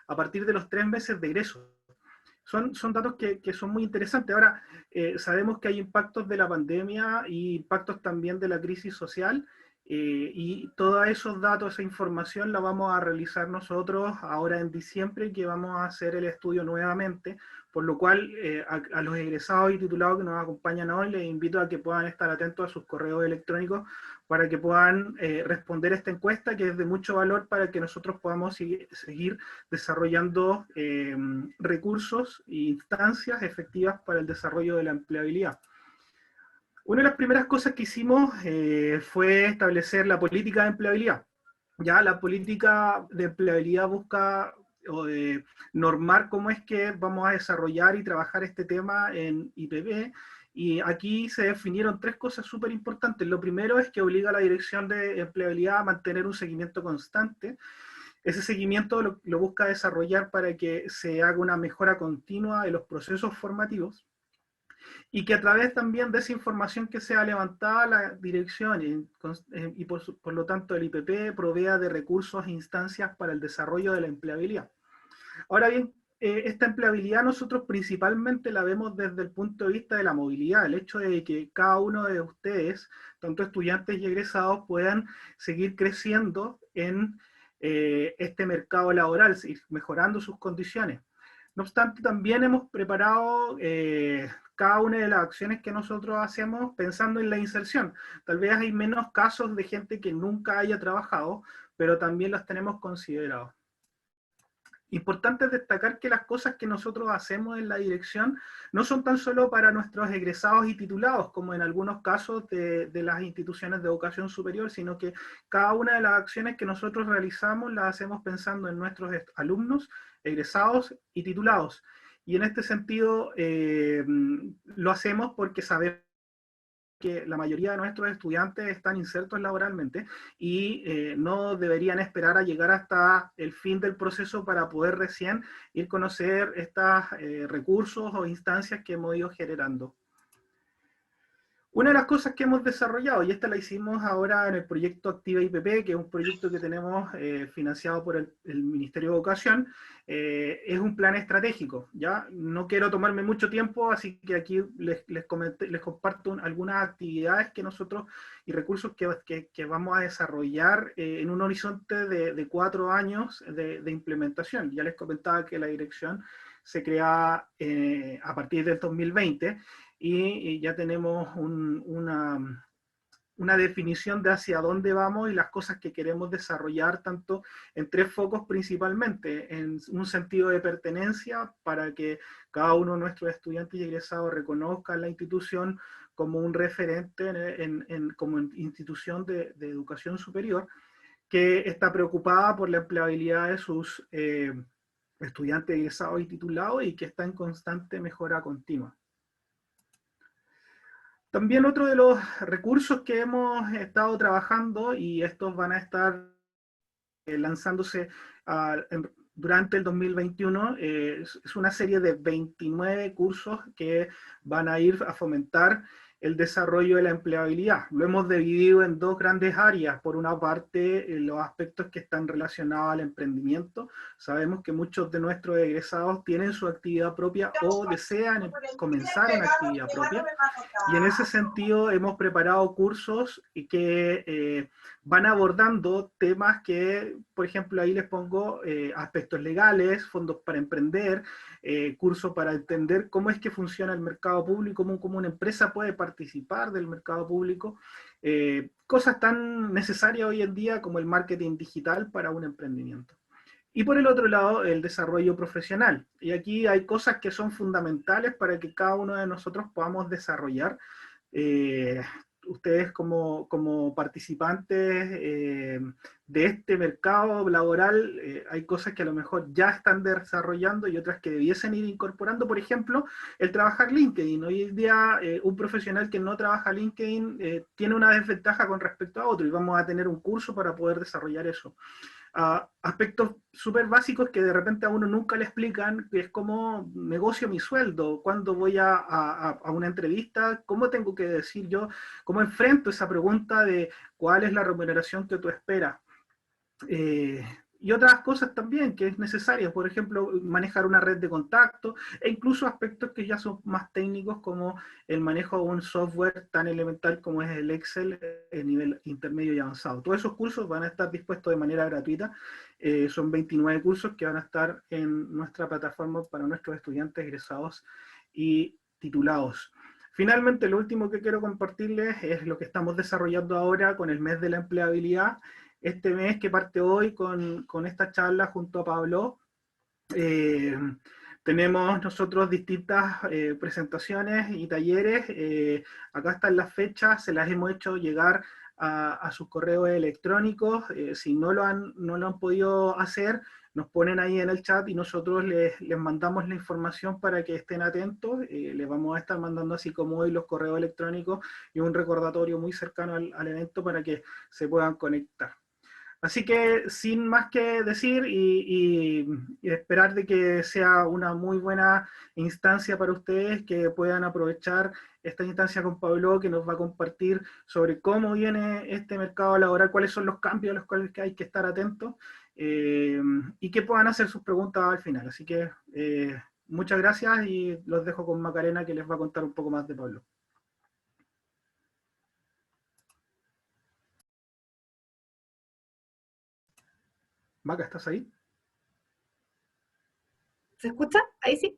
a partir de los 3 meses de egreso. Son datos que son muy interesantes. Ahora, sabemos que hay impactos de la pandemia y impactos también de la crisis social, y todos esos datos, esa información la vamos a realizar nosotros ahora en diciembre, que vamos a hacer el estudio nuevamente, por lo cual a los egresados y titulados que nos acompañan hoy les invito a que puedan estar atentos a sus correos electrónicos para que puedan responder esta encuesta, que es de mucho valor para que nosotros podamos seguir desarrollando recursos e instancias efectivas para el desarrollo de la empleabilidad. Una de las primeras cosas que hicimos fue establecer la política de empleabilidad. Ya la política de empleabilidad busca normar cómo es que vamos a desarrollar y trabajar este tema en IPP, y aquí se definieron 3 cosas súper importantes. Lo primero es que obliga a la Dirección de Empleabilidad a mantener un seguimiento constante. Ese seguimiento lo busca desarrollar para que se haga una mejora continua de los procesos formativos, y que a través también de esa información que sea levantada la dirección y por lo tanto el IPP provea de recursos e instancias para el desarrollo de la empleabilidad. Ahora bien, esta empleabilidad nosotros principalmente la vemos desde el punto de vista de la movilidad, el hecho de que cada uno de ustedes, tanto estudiantes y egresados, puedan seguir creciendo en este mercado laboral, mejorando sus condiciones. No obstante, también hemos preparado cada una de las acciones que nosotros hacemos pensando en la inserción. Tal vez hay menos casos de gente que nunca haya trabajado, pero también las tenemos considerados. Importante destacar que las cosas que nosotros hacemos en la dirección no son tan solo para nuestros egresados y titulados, como en algunos casos de las instituciones de educación superior, sino que cada una de las acciones que nosotros realizamos las hacemos pensando en nuestros alumnos, egresados y titulados. Y en este sentido lo hacemos porque sabemos que la mayoría de nuestros estudiantes están insertos laboralmente y no deberían esperar a llegar hasta el fin del proceso para poder recién ir a conocer estos recursos o instancias que hemos ido generando. Una de las cosas que hemos desarrollado, y esta la hicimos ahora en el proyecto Activa IPP, que es un proyecto que tenemos financiado por el Ministerio de Educación, es un plan estratégico. ¿Ya? No quiero tomarme mucho tiempo, así que aquí les comparto algunas actividades que nosotros y recursos que vamos a desarrollar en un horizonte de 4 años de implementación. Ya les comentaba que la dirección se crea a partir del 2020, y ya tenemos una definición de hacia dónde vamos y las cosas que queremos desarrollar, tanto en 3 focos principalmente: en un sentido de pertenencia, para que cada uno de nuestros estudiantes y egresados reconozcan la institución como un referente como institución de educación superior, que está preocupada por la empleabilidad de sus estudiantes egresados y titulados, y que está en constante mejora continua. También otro de los recursos que hemos estado trabajando, y estos van a estar lanzándose durante el 2021, es una serie de 29 cursos que van a ir a fomentar el desarrollo de la empleabilidad. Lo hemos dividido en 2 grandes áreas. Por una parte, los aspectos que están relacionados al emprendimiento. Sabemos que muchos de nuestros egresados tienen su actividad propia o desean comenzar una actividad propia, y en ese sentido hemos preparado cursos que van abordando temas que, por ejemplo, ahí les pongo aspectos legales, fondos para emprender, cursos para entender cómo es que funciona el mercado público, cómo una empresa puede participar del mercado público, cosas tan necesarias hoy en día como el marketing digital para un emprendimiento. Y por el otro lado, el desarrollo profesional. Y aquí hay cosas que son fundamentales para que cada uno de nosotros podamos desarrollar. Ustedes como participantes de este mercado laboral, hay cosas que a lo mejor ya están desarrollando y otras que debiesen ir incorporando. Por ejemplo, el trabajar LinkedIn. Hoy en día un profesional que no trabaja LinkedIn tiene una desventaja con respecto a otro, y vamos a tener un curso para poder desarrollar eso. Aspectos súper básicos que de repente a uno nunca le explican, que es cómo negocio mi sueldo, cuándo voy a una entrevista, cómo tengo que decir yo, cómo enfrento esa pregunta de cuál es la remuneración que tú esperas. y otras cosas también que es necesaria, por ejemplo, manejar una red de contacto, e incluso aspectos que ya son más técnicos como el manejo de un software tan elemental como es el Excel en nivel intermedio y avanzado. Todos esos cursos van a estar dispuestos de manera gratuita, son 29 cursos que van a estar en nuestra plataforma para nuestros estudiantes egresados y titulados. Finalmente, lo último que quiero compartirles es lo que estamos desarrollando ahora con el mes de la empleabilidad. Este mes que parte hoy con esta charla junto a Pablo, eh, tenemos nosotros distintas presentaciones y talleres. Acá están las fechas, se las hemos hecho llegar a sus correos electrónicos. Si no lo han podido hacer, nos ponen ahí en el chat y nosotros les mandamos la información para que estén atentos. Les vamos a estar mandando así como hoy los correos electrónicos y un recordatorio muy cercano al evento para que se puedan conectar. Así que sin más que decir y esperar de que sea una muy buena instancia para ustedes, que puedan aprovechar esta instancia con Pablo, que nos va a compartir sobre cómo viene este mercado laboral, cuáles son los cambios a los cuales hay que estar atentos, y que puedan hacer sus preguntas al final. Así que muchas gracias y los dejo con Macarena, que les va a contar un poco más de Pablo. Maca, ¿estás ahí? ¿Se escucha? Ahí sí.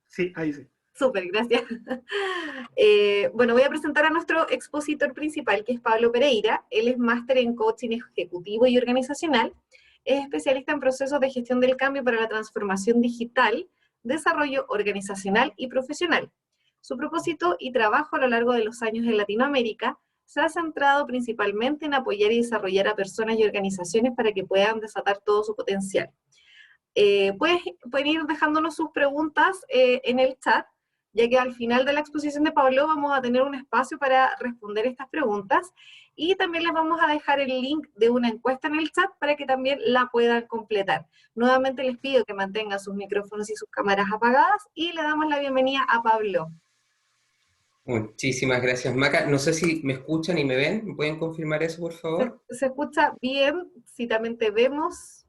Sí, ahí sí. Súper, gracias. Bueno, voy a presentar a nuestro expositor principal, que es Pablo Pereira. Él es máster en coaching ejecutivo y organizacional. Es especialista en procesos de gestión del cambio para la transformación digital, desarrollo organizacional y profesional. Su propósito y trabajo a lo largo de los años en Latinoamérica se ha centrado principalmente en apoyar y desarrollar a personas y organizaciones para que puedan desatar todo su potencial. Pueden ir dejándonos sus preguntas en el chat, ya que al final de la exposición de Pablo vamos a tener un espacio para responder estas preguntas, y también les vamos a dejar el link de una encuesta en el chat para que también la puedan completar. Nuevamente les pido que mantengan sus micrófonos y sus cámaras apagadas, y le damos la bienvenida a Pablo. Muchísimas gracias, Maca. No sé si me escuchan y me ven. ¿Me pueden confirmar eso, por favor? Se escucha bien, si también te vemos.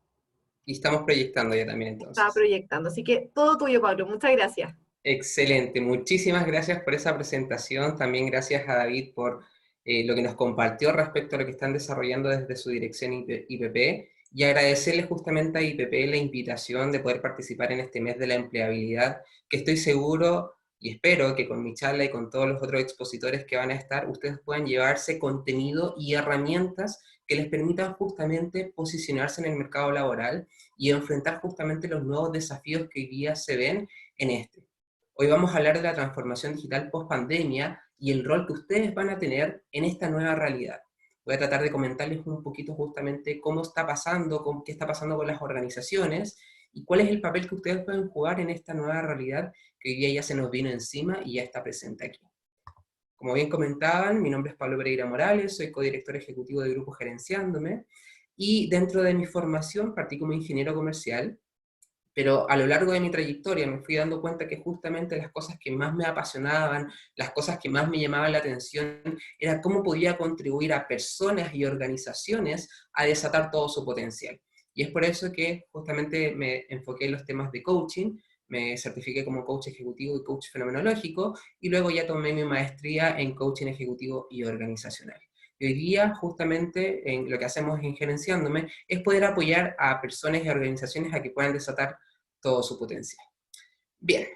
Y estamos proyectando ya también, Estaba entonces. proyectando, así que todo tuyo, Pablo. Muchas gracias. Excelente. Muchísimas gracias por esa presentación. También gracias a David por lo que nos compartió respecto a lo que están desarrollando desde su dirección IPP. Y agradecerles justamente a IPP la invitación de poder participar en este mes de la empleabilidad, que estoy seguro y espero que con mi charla y con todos los otros expositores que van a estar, ustedes puedan llevarse contenido y herramientas que les permitan justamente posicionarse en el mercado laboral y enfrentar justamente los nuevos desafíos que hoy día se ven en este. Hoy vamos a hablar de la transformación digital post-pandemia y el rol que ustedes van a tener en esta nueva realidad. Voy a tratar de comentarles un poquito justamente cómo está pasando, qué está pasando con las organizaciones y cuál es el papel que ustedes pueden jugar en esta nueva realidad que hoy día ya se nos vino encima y ya está presente aquí. Como bien comentaban, mi nombre es Pablo Pereira Morales, soy codirector ejecutivo de Grupo Gerenciándome, y dentro de mi formación partí como ingeniero comercial, pero a lo largo de mi trayectoria me fui dando cuenta que justamente las cosas que más me apasionaban, las cosas que más me llamaban la atención, era cómo podía contribuir a personas y organizaciones a desatar todo su potencial. Y es por eso que justamente me enfoqué en los temas de coaching, me certifiqué como coach ejecutivo y coach fenomenológico, y luego ya tomé mi maestría en coaching ejecutivo y organizacional. Y hoy día, justamente, en lo que hacemos en Gerenciándome, es poder apoyar a personas y organizaciones a que puedan desatar todo su potencial. Bien,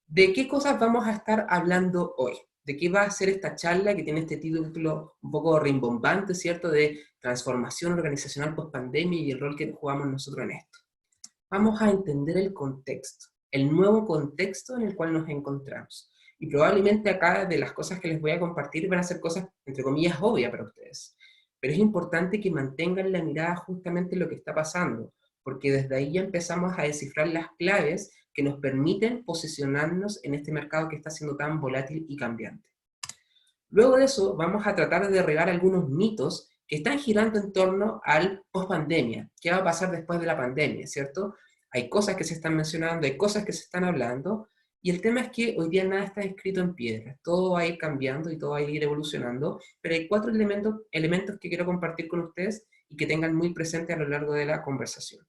¿de qué cosas vamos a estar hablando hoy? ¿De qué va a ser esta charla que tiene este título un poco rimbombante, ¿cierto? De transformación organizacional post-pandemia y el rol que jugamos nosotros en esto. Vamos a entender el contexto, el nuevo contexto en el cual nos encontramos. Y probablemente acá de las cosas que les voy a compartir van a ser cosas, entre comillas, obvias para ustedes. Pero es importante que mantengan la mirada justamente en lo que está pasando, porque desde ahí ya empezamos a descifrar las claves que nos permiten posicionarnos en este mercado que está siendo tan volátil y cambiante. Luego de eso, vamos a tratar de derribar algunos mitos que están girando en torno al post-pandemia. ¿Qué va a pasar después de la pandemia, cierto? Hay cosas que se están mencionando, hay cosas que se están hablando, y el tema es que hoy día nada está escrito en piedra. Todo va a ir cambiando y todo va a ir evolucionando, pero hay 4 elementos que quiero compartir con ustedes y que tengan muy presente a lo largo de la conversación.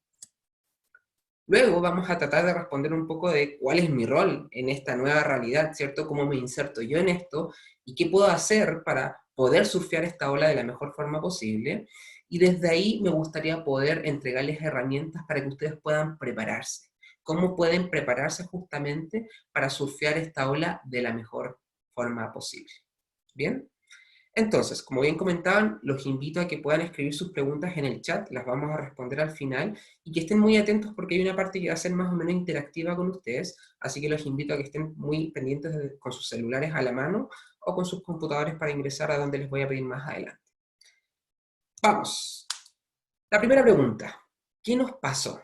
Luego vamos a tratar de responder un poco de cuál es mi rol en esta nueva realidad, ¿cierto? ¿Cómo me inserto yo en esto? ¿Y qué puedo hacer para poder surfear esta ola de la mejor forma posible? Y desde ahí me gustaría poder entregarles herramientas para que ustedes puedan prepararse. ¿Cómo pueden prepararse justamente para surfear esta ola de la mejor forma posible? ¿Bien? Entonces, como bien comentaban, los invito a que puedan escribir sus preguntas en el chat, las vamos a responder al final, y que estén muy atentos porque hay una parte que va a ser más o menos interactiva con ustedes, así que los invito a que estén muy pendientes con sus celulares a la mano o con sus computadores para ingresar a donde les voy a pedir más adelante. Vamos. La primera pregunta, ¿qué nos pasó?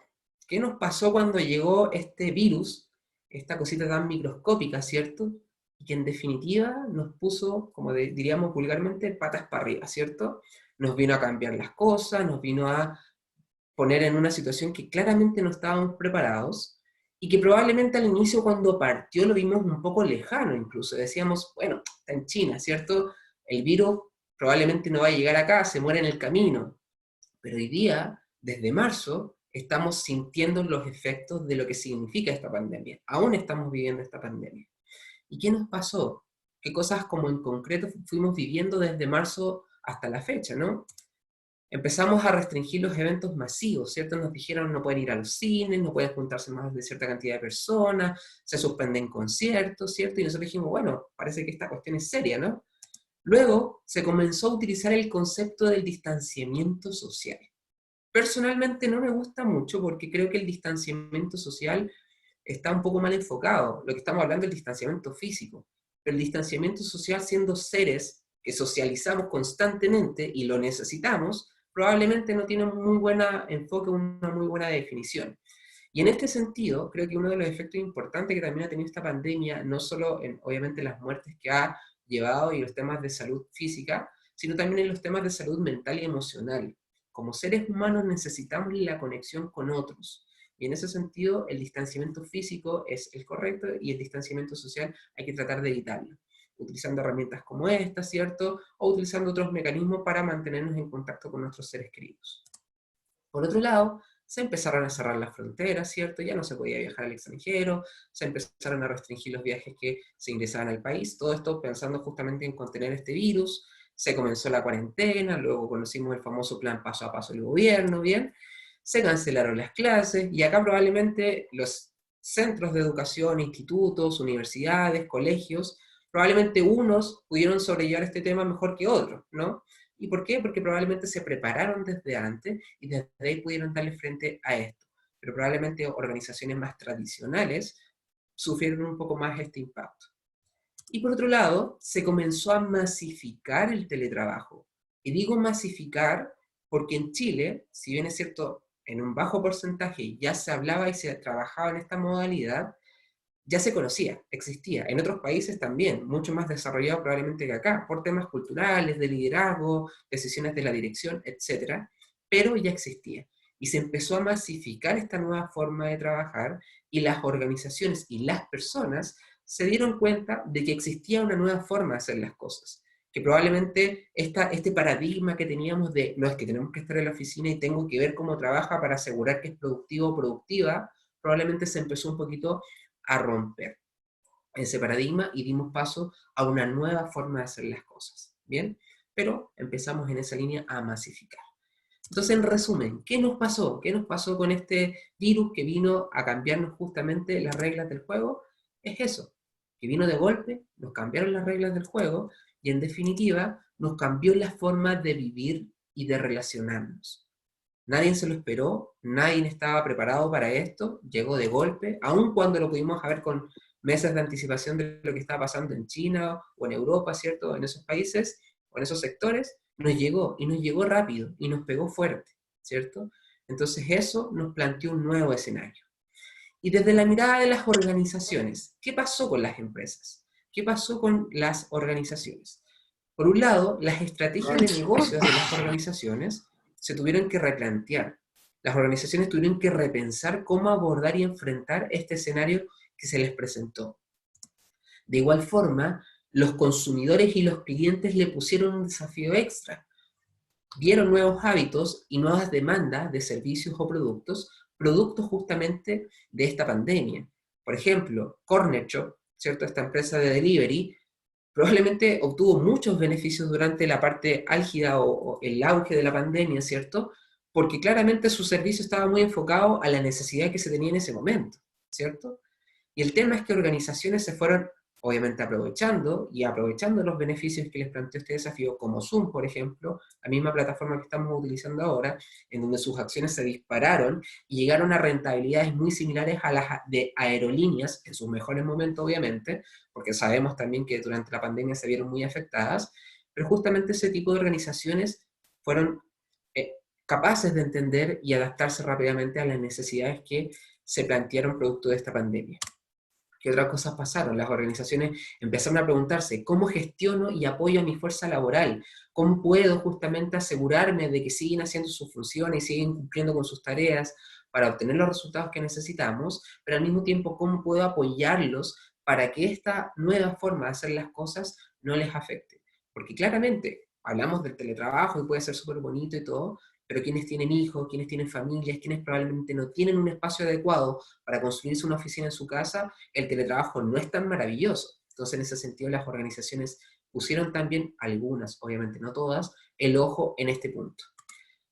¿Qué nos pasó cuando llegó este virus, esta cosita tan microscópica, ¿cierto? Y que en definitiva nos puso, como diríamos vulgarmente, patas para arriba, ¿cierto? Nos vino a cambiar las cosas, nos vino a poner en una situación que claramente no estábamos preparados y que probablemente al inicio cuando partió lo vimos un poco lejano incluso. Decíamos, bueno, está en China, ¿cierto? El virus probablemente no va a llegar acá, se muere en el camino. Pero hoy día, desde marzo, estamos sintiendo los efectos de lo que significa esta pandemia. Aún estamos viviendo esta pandemia. ¿Y qué nos pasó? ¿Qué cosas como en concreto fuimos viviendo desde marzo hasta la fecha, no? Empezamos a restringir los eventos masivos, ¿cierto? Nos dijeron no pueden ir a los cines, no pueden juntarse más de cierta cantidad de personas, se suspenden conciertos, ¿cierto? Y nosotros dijimos, bueno, parece que esta cuestión es seria, ¿no? Luego se comenzó a utilizar el concepto del distanciamiento social. Personalmente no me gusta mucho porque creo que el distanciamiento social está un poco mal enfocado. Lo que estamos hablando es el distanciamiento físico, pero el distanciamiento social, siendo seres que socializamos constantemente y lo necesitamos, probablemente no tiene un muy buen enfoque, una muy buena definición. Y en este sentido, creo que uno de los efectos importantes que también ha tenido esta pandemia, no solo en, obviamente, las muertes que ha llevado y los temas de salud física, sino también en los temas de salud mental y emocional. Como seres humanos necesitamos la conexión con otros. Y en ese sentido, el distanciamiento físico es el correcto y el distanciamiento social hay que tratar de evitarlo, utilizando herramientas como esta, ¿cierto? O utilizando otros mecanismos para mantenernos en contacto con nuestros seres queridos. Por otro lado, se empezaron a cerrar las fronteras, ¿cierto? Ya no se podía viajar al extranjero, se empezaron a restringir los viajes que se ingresaban al país, todo esto pensando justamente en contener este virus. Se comenzó la cuarentena, luego conocimos el famoso plan paso a paso del gobierno, ¿bien? Se cancelaron las clases, y acá probablemente los centros de educación, institutos, universidades, colegios, probablemente unos pudieron sobrellevar este tema mejor que otros, ¿no? ¿Y por qué? Porque probablemente se prepararon desde antes y desde ahí pudieron darle frente a esto. Pero probablemente organizaciones más tradicionales sufrieron un poco más este impacto. Y por otro lado, se comenzó a masificar el teletrabajo. Y digo masificar porque en Chile, si bien es cierto, en un bajo porcentaje ya se hablaba y se trabajaba en esta modalidad, ya se conocía, existía. En otros países también, mucho más desarrollado probablemente que acá, por temas culturales, de liderazgo, decisiones de la dirección, etc. Pero ya existía. Y se empezó a masificar esta nueva forma de trabajar y las organizaciones y las personas se dieron cuenta de que existía una nueva forma de hacer las cosas. Que probablemente este paradigma que teníamos de no es que tenemos que estar en la oficina y tengo que ver cómo trabaja para asegurar que es productivo o productiva, probablemente se empezó un poquito a romper ese paradigma y dimos paso a una nueva forma de hacer las cosas, ¿bien? Pero empezamos en esa línea a masificar. Entonces, en resumen, ¿qué nos pasó? ¿Qué nos pasó con este virus que vino a cambiarnos justamente las reglas del juego? Es eso, que vino de golpe, nos cambiaron las reglas del juego y en definitiva nos cambió la forma de vivir y de relacionarnos. Nadie se lo esperó, nadie estaba preparado para esto, llegó de golpe, aun cuando lo pudimos ver con meses de anticipación de lo que estaba pasando en China o en Europa, ¿cierto? En esos países o en esos sectores, nos llegó y nos llegó rápido y nos pegó fuerte, ¿cierto? Entonces eso nos planteó un nuevo escenario. Y desde la mirada de las organizaciones, ¿qué pasó con las empresas? ¿Qué pasó con las organizaciones? Por un lado, las estrategias de negocios de las organizaciones se tuvieron que replantear. Las organizaciones tuvieron que repensar cómo abordar y enfrentar este escenario que se les presentó. De igual forma, los consumidores y los clientes le pusieron un desafío extra. vieron nuevos hábitos y nuevas demandas de servicios o productos, productos justamente de esta pandemia. Por ejemplo, Corner Shop, ¿cierto? Esta empresa de delivery, probablemente obtuvo muchos beneficios durante la parte álgida o el auge de la pandemia, ¿cierto? Porque claramente su servicio estaba muy enfocado a la necesidad que se tenía en ese momento, ¿cierto? Y el tema es que organizaciones se fueron, obviamente, aprovechando los beneficios que les planteó este desafío, como Zoom, por ejemplo, la misma plataforma que estamos utilizando ahora, en donde sus acciones se dispararon y llegaron a rentabilidades muy similares a las de aerolíneas, en sus mejores momentos, obviamente, porque sabemos también que durante la pandemia se vieron muy afectadas, pero justamente ese tipo de organizaciones fueron capaces de entender y adaptarse rápidamente a las necesidades que se plantearon producto de esta pandemia. ¿Qué otras cosas pasaron? Las organizaciones empezaron a preguntarse, ¿cómo gestiono y apoyo a mi fuerza laboral? ¿Cómo puedo justamente asegurarme de que siguen haciendo sus funciones y siguen cumpliendo con sus tareas para obtener los resultados que necesitamos? Pero al mismo tiempo, ¿cómo puedo apoyarlos para que esta nueva forma de hacer las cosas no les afecte? Porque claramente, hablamos del teletrabajo y puede ser súper bonito y todo, pero quienes tienen hijos, quienes tienen familias, quienes probablemente no tienen un espacio adecuado para construirse una oficina en su casa, el teletrabajo no es tan maravilloso. Entonces, en ese sentido, las organizaciones pusieron también, algunas, obviamente no todas, el ojo en este punto.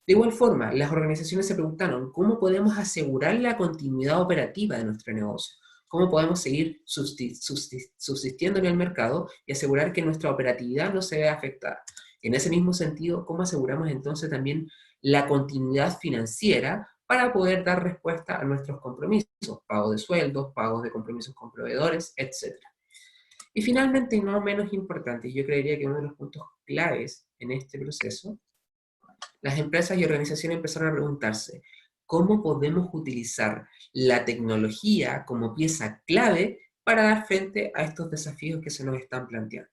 De igual forma, las organizaciones se preguntaron, ¿cómo podemos asegurar la continuidad operativa de nuestro negocio? ¿Cómo podemos seguir subsistiendo en el mercado y asegurar que nuestra operatividad no se vea afectada? En ese mismo sentido, ¿cómo aseguramos entonces también la continuidad financiera para poder dar respuesta a nuestros compromisos? Pago de sueldos, pagos de compromisos con proveedores, etc. Y finalmente, y no menos importante, yo creería que uno de los puntos claves en este proceso, las empresas y organizaciones empezaron a preguntarse, ¿cómo podemos utilizar la tecnología como pieza clave para dar frente a estos desafíos que se nos están planteando?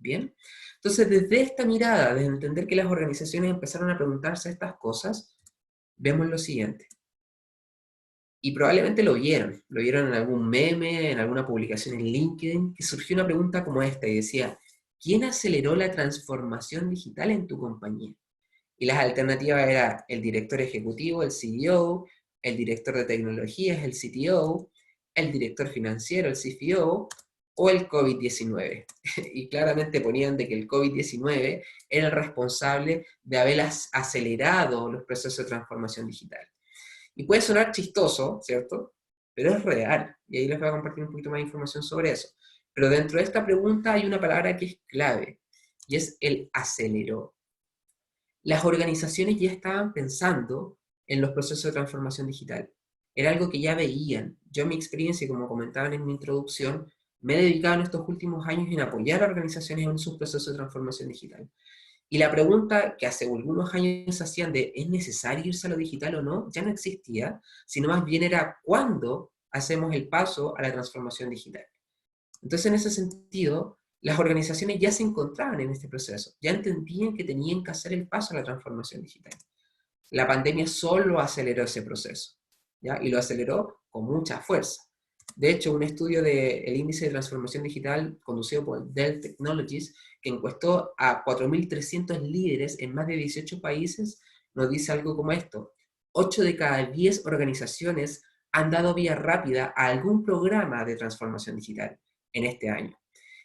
¿Bien? Entonces, desde esta mirada, de entender que las organizaciones empezaron a preguntarse estas cosas, vemos lo siguiente. Y probablemente lo vieron en algún meme, en alguna publicación en LinkedIn, que surgió una pregunta como esta y decía, ¿quién aceleró la transformación digital en tu compañía? Y las alternativas eran el director ejecutivo, el CEO, el director de tecnologías, el CTO, el director financiero, el CFO, o el COVID-19. Y claramente ponían de que el COVID-19 era el responsable de haber acelerado los procesos de transformación digital. Y puede sonar chistoso, ¿cierto? Pero es real. Y ahí les voy a compartir un poquito más de información sobre eso. Pero dentro de esta pregunta hay una palabra que es clave, y es el aceleró. Las organizaciones ya estaban pensando en los procesos de transformación digital. Era algo que ya veían. Yo en mi experiencia, como comentaban en mi introducción, me he dedicado en estos últimos años en apoyar a organizaciones en sus procesos de transformación digital. Y la pregunta que hace algunos años se hacían de ¿es necesario irse a lo digital o no? Ya no existía, sino más bien era ¿cuándo hacemos el paso a la transformación digital? Entonces, en ese sentido, las organizaciones ya se encontraban en este proceso, ya entendían que tenían que hacer el paso a la transformación digital. La pandemia solo aceleró ese proceso, ¿ya? Y lo aceleró con mucha fuerza. De hecho, un estudio del índice de transformación digital conducido por Dell Technologies, que encuestó a 4.300 líderes en más de 18 países, nos dice algo como esto. 8 de cada 10 organizaciones han dado vía rápida a algún programa de transformación digital en este año.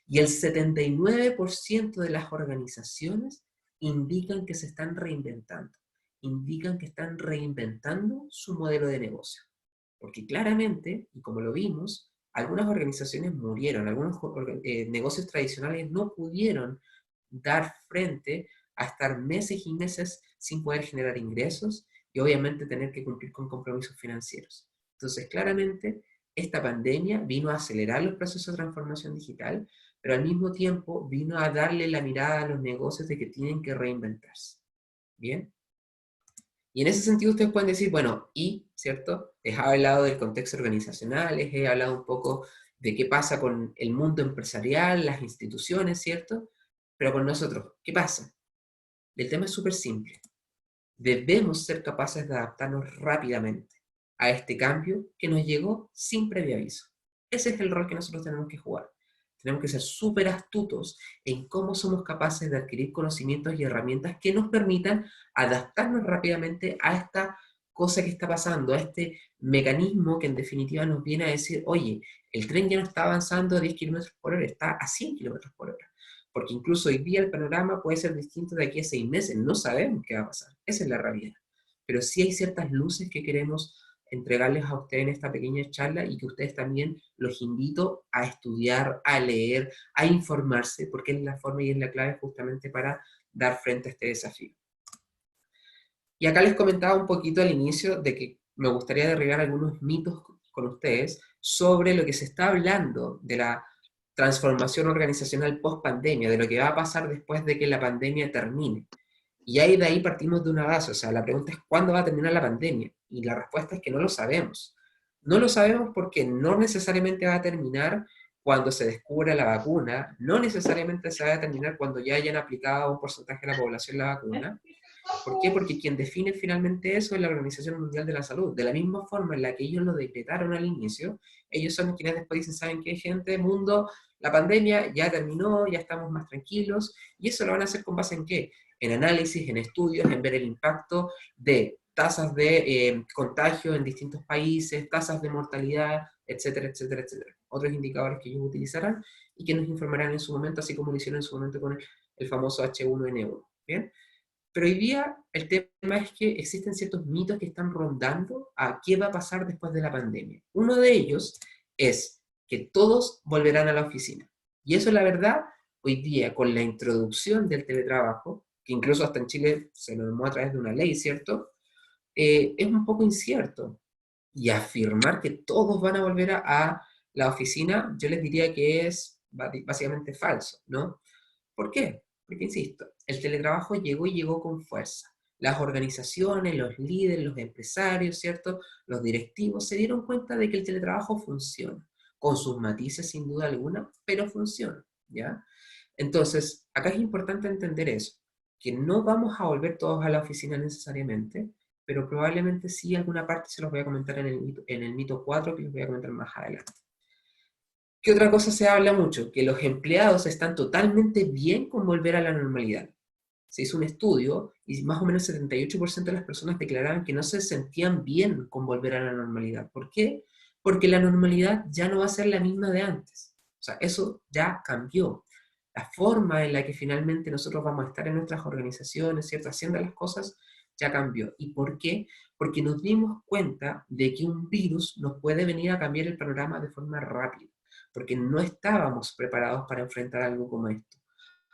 Y el 79% de las organizaciones indican que se están reinventando, indican que están reinventando su modelo de negocio. Porque claramente, y como lo vimos, algunas organizaciones murieron, algunos negocios tradicionales no pudieron dar frente a estar meses y meses sin poder generar ingresos y obviamente tener que cumplir con compromisos financieros. Entonces, claramente, esta pandemia vino a acelerar los procesos de transformación digital, pero al mismo tiempo vino a darle la mirada a los negocios de que tienen que reinventarse. ¿Bien? Y en ese sentido ustedes pueden decir, bueno, ¿cierto? Les he hablado del contexto organizacional, les he hablado un poco de qué pasa con el mundo empresarial, las instituciones, ¿cierto? Pero con nosotros, ¿qué pasa? El tema es súper simple. Debemos ser capaces de adaptarnos rápidamente a este cambio que nos llegó sin previo aviso. Ese es el rol que nosotros tenemos que jugar. tenemos que ser súper astutos en cómo somos capaces de adquirir conocimientos y herramientas que nos permitan adaptarnos rápidamente a esta cosa que está pasando, a este mecanismo que en definitiva nos viene a decir, oye, el tren ya no está avanzando a 10 kilómetros por hora, está a 100 kilómetros por hora. Porque incluso hoy día el panorama puede ser distinto de aquí a 6 meses, no sabemos qué va a pasar, esa es la realidad. Pero sí hay ciertas luces que queremos entregarles a ustedes en esta pequeña charla y que ustedes también los invito a estudiar, a leer, a informarse, porque es la forma y es la clave justamente para dar frente a este desafío. Y acá les comentaba un poquito al inicio de que me gustaría derribar algunos mitos con ustedes sobre lo que se está hablando de la transformación organizacional post-pandemia, de lo que va a pasar después de que la pandemia termine. Y ahí de ahí partimos de una base, o sea, la pregunta es ¿cuándo va a terminar la pandemia? Y la respuesta es que no lo sabemos. No lo sabemos porque no necesariamente va a terminar cuando se descubra la vacuna, no necesariamente se va a terminar cuando ya hayan aplicado a un porcentaje de la población la vacuna. ¿Por qué? Porque quien define finalmente eso es la Organización Mundial de la Salud. De la misma forma en la que ellos lo decretaron al inicio, ellos son quienes después dicen, ¿saben qué, gente? Mundo, la pandemia ya terminó, ya estamos más tranquilos, y eso lo van a hacer con base en ¿qué? En análisis, en estudios, en ver el impacto de tasas de contagio en distintos países, tasas de mortalidad, etcétera, etcétera, etcétera. Otros indicadores que ellos utilizarán y que nos informarán en su momento, así como lo hicieron en su momento con el famoso H1N1. ¿Bien? Pero hoy día el tema es que existen ciertos mitos que están rondando a qué va a pasar después de la pandemia. Uno de ellos es que todos volverán a la oficina. Y eso, la verdad, hoy día con la introducción del teletrabajo, que incluso hasta en Chile se normó a través de una ley, ¿cierto? Es un poco incierto. Y afirmar que todos van a volver a la oficina, yo les diría que es básicamente falso, ¿no? ¿Por qué? Porque, insisto, el teletrabajo llegó y llegó con fuerza. Las organizaciones, los líderes, los empresarios, ¿cierto? Los directivos se dieron cuenta de que el teletrabajo funciona, con sus matices sin duda alguna, pero funciona, ¿ya? Entonces, acá es importante entender eso, que no vamos a volver todos a la oficina necesariamente, pero probablemente sí alguna parte se los voy a comentar en el mito 4, que les voy a comentar más adelante. ¿Qué otra cosa se habla mucho? Que los empleados están totalmente bien con volver a la normalidad. Se hizo un estudio y más o menos el 78% de las personas declaraban que no se sentían bien con volver a la normalidad. ¿Por qué? Porque la normalidad ya no va a ser la misma de antes. O sea, eso ya cambió. La forma en la que finalmente nosotros vamos a estar en nuestras organizaciones, ¿cierto? Haciendo las cosas, ya cambió. ¿Y por qué? Porque nos dimos cuenta de que un virus nos puede venir a cambiar el panorama de forma rápida, porque no estábamos preparados para enfrentar algo como esto.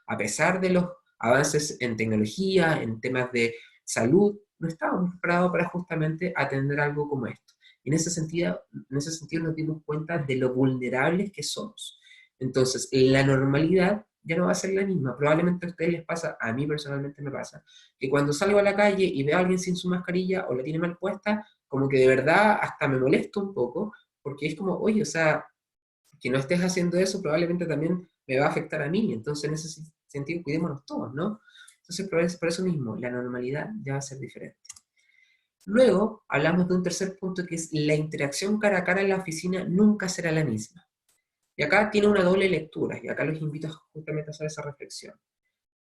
A pesar de los avances en tecnología, en temas de salud, no estábamos preparados para justamente atender algo como esto. Y en ese sentido nos dimos cuenta de lo vulnerables que somos. Entonces, la normalidad ya no va a ser la misma. Probablemente a ustedes les pasa, a mí personalmente me pasa, que cuando salgo a la calle y veo a alguien sin su mascarilla o la tiene mal puesta, como que de verdad hasta me molesto un poco, porque es como, oye, o sea, que no estés haciendo eso probablemente también me va a afectar a mí, entonces en ese sentido cuidémonos todos, ¿no? Entonces por eso mismo, la normalidad ya va a ser diferente. Luego hablamos de un tercer punto que es la interacción cara a cara en la oficina nunca será la misma. Y acá tiene una doble lectura, y acá los invito justamente a hacer esa reflexión.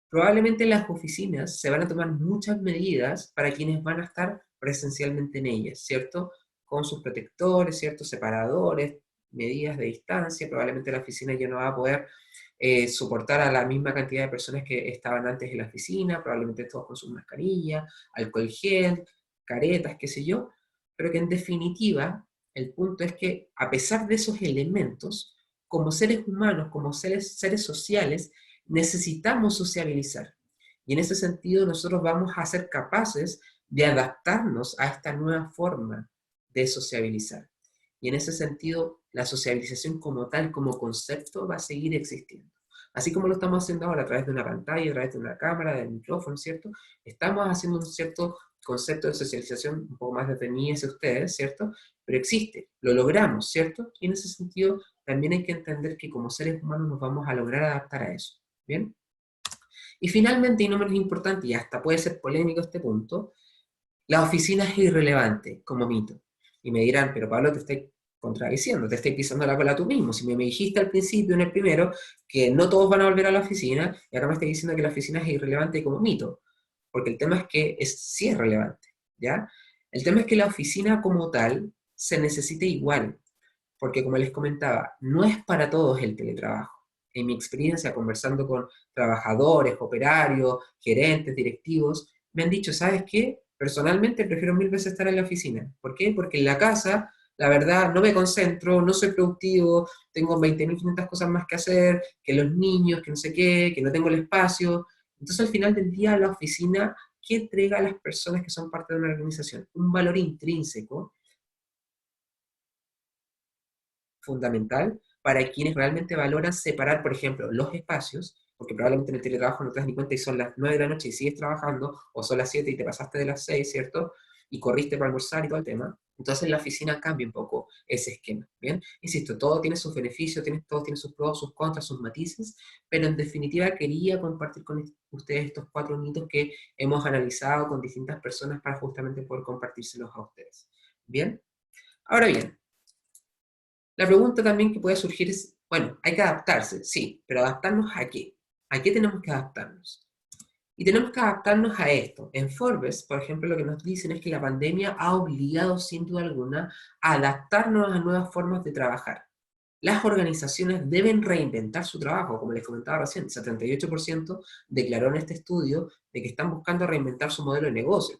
Probablemente en las oficinas se van a tomar muchas medidas para quienes van a estar presencialmente en ellas, ¿cierto? Con sus protectores, ¿cierto? Separadores, medidas de distancia, probablemente la oficina ya no va a poder soportar a la misma cantidad de personas que estaban antes en la oficina, probablemente todos con sus mascarillas, alcohol gel, caretas, qué sé yo, pero que en definitiva el punto es que a pesar de esos elementos, como seres humanos, como seres sociales, necesitamos sociabilizar. Y en ese sentido nosotros vamos a ser capaces de adaptarnos a esta nueva forma de sociabilizar. Y en ese sentido, la sociabilización como tal, como concepto, va a seguir existiendo. Así como lo estamos haciendo ahora a través de una pantalla, a través de una cámara, del micrófono, ¿cierto? Estamos haciendo un cierto concepto de socialización, un poco más desde mí hacia ustedes, ¿cierto? Pero existe, lo logramos, ¿cierto? Y en ese sentido, también hay que entender que como seres humanos nos vamos a lograr adaptar a eso, ¿bien? Y finalmente, y no menos importante, y hasta puede ser polémico este punto, la oficina es irrelevante como mito. Y me dirán, pero Pablo, te estoy contradiciendo, te estoy pisando la cola tú mismo. Si me dijiste al principio, en el primero, que no todos van a volver a la oficina, y ahora me estás diciendo que la oficina es irrelevante como mito, porque el tema es que sí es relevante, ¿ya? El tema es que la oficina como tal se necesita igual, porque como les comentaba, no es para todos el teletrabajo. En mi experiencia, conversando con trabajadores, operarios, gerentes, directivos, me han dicho, ¿sabes qué? Personalmente prefiero 1000 veces estar en la oficina. ¿Por qué? Porque en la casa, la verdad, no me concentro, no soy productivo, tengo 20.500 cosas más que hacer, que los niños, que no sé qué, que no tengo el espacio. Entonces, al final del día, la oficina, ¿qué entrega a las personas que son parte de una organización? Un valor intrínseco fundamental para quienes realmente valoran separar, por ejemplo, los espacios, porque probablemente en el teletrabajo no te das ni cuenta y son las 9 de la noche y sigues trabajando, o son las 7 y te pasaste de las 6, ¿cierto? Y corriste para almorzar y todo el tema. Entonces en la oficina cambia un poco ese esquema, ¿bien? Insisto, todo tiene sus beneficios, todo tiene sus pros, sus contras, sus matices, pero en definitiva quería compartir con ustedes estos 4 mitos que hemos analizado con distintas personas para justamente poder compartírselos a ustedes. ¿Bien? Ahora bien, la pregunta también que puede surgir es, bueno, hay que adaptarse, sí, pero ¿adaptarnos a qué? ¿A qué tenemos que adaptarnos? Y tenemos que adaptarnos a esto. En Forbes, por ejemplo, lo que nos dicen es que la pandemia ha obligado, sin duda alguna, a adaptarnos a nuevas formas de trabajar. Las organizaciones deben reinventar su trabajo, como les comentaba recién, 78% declaró en este estudio de que están buscando reinventar su modelo de negocio.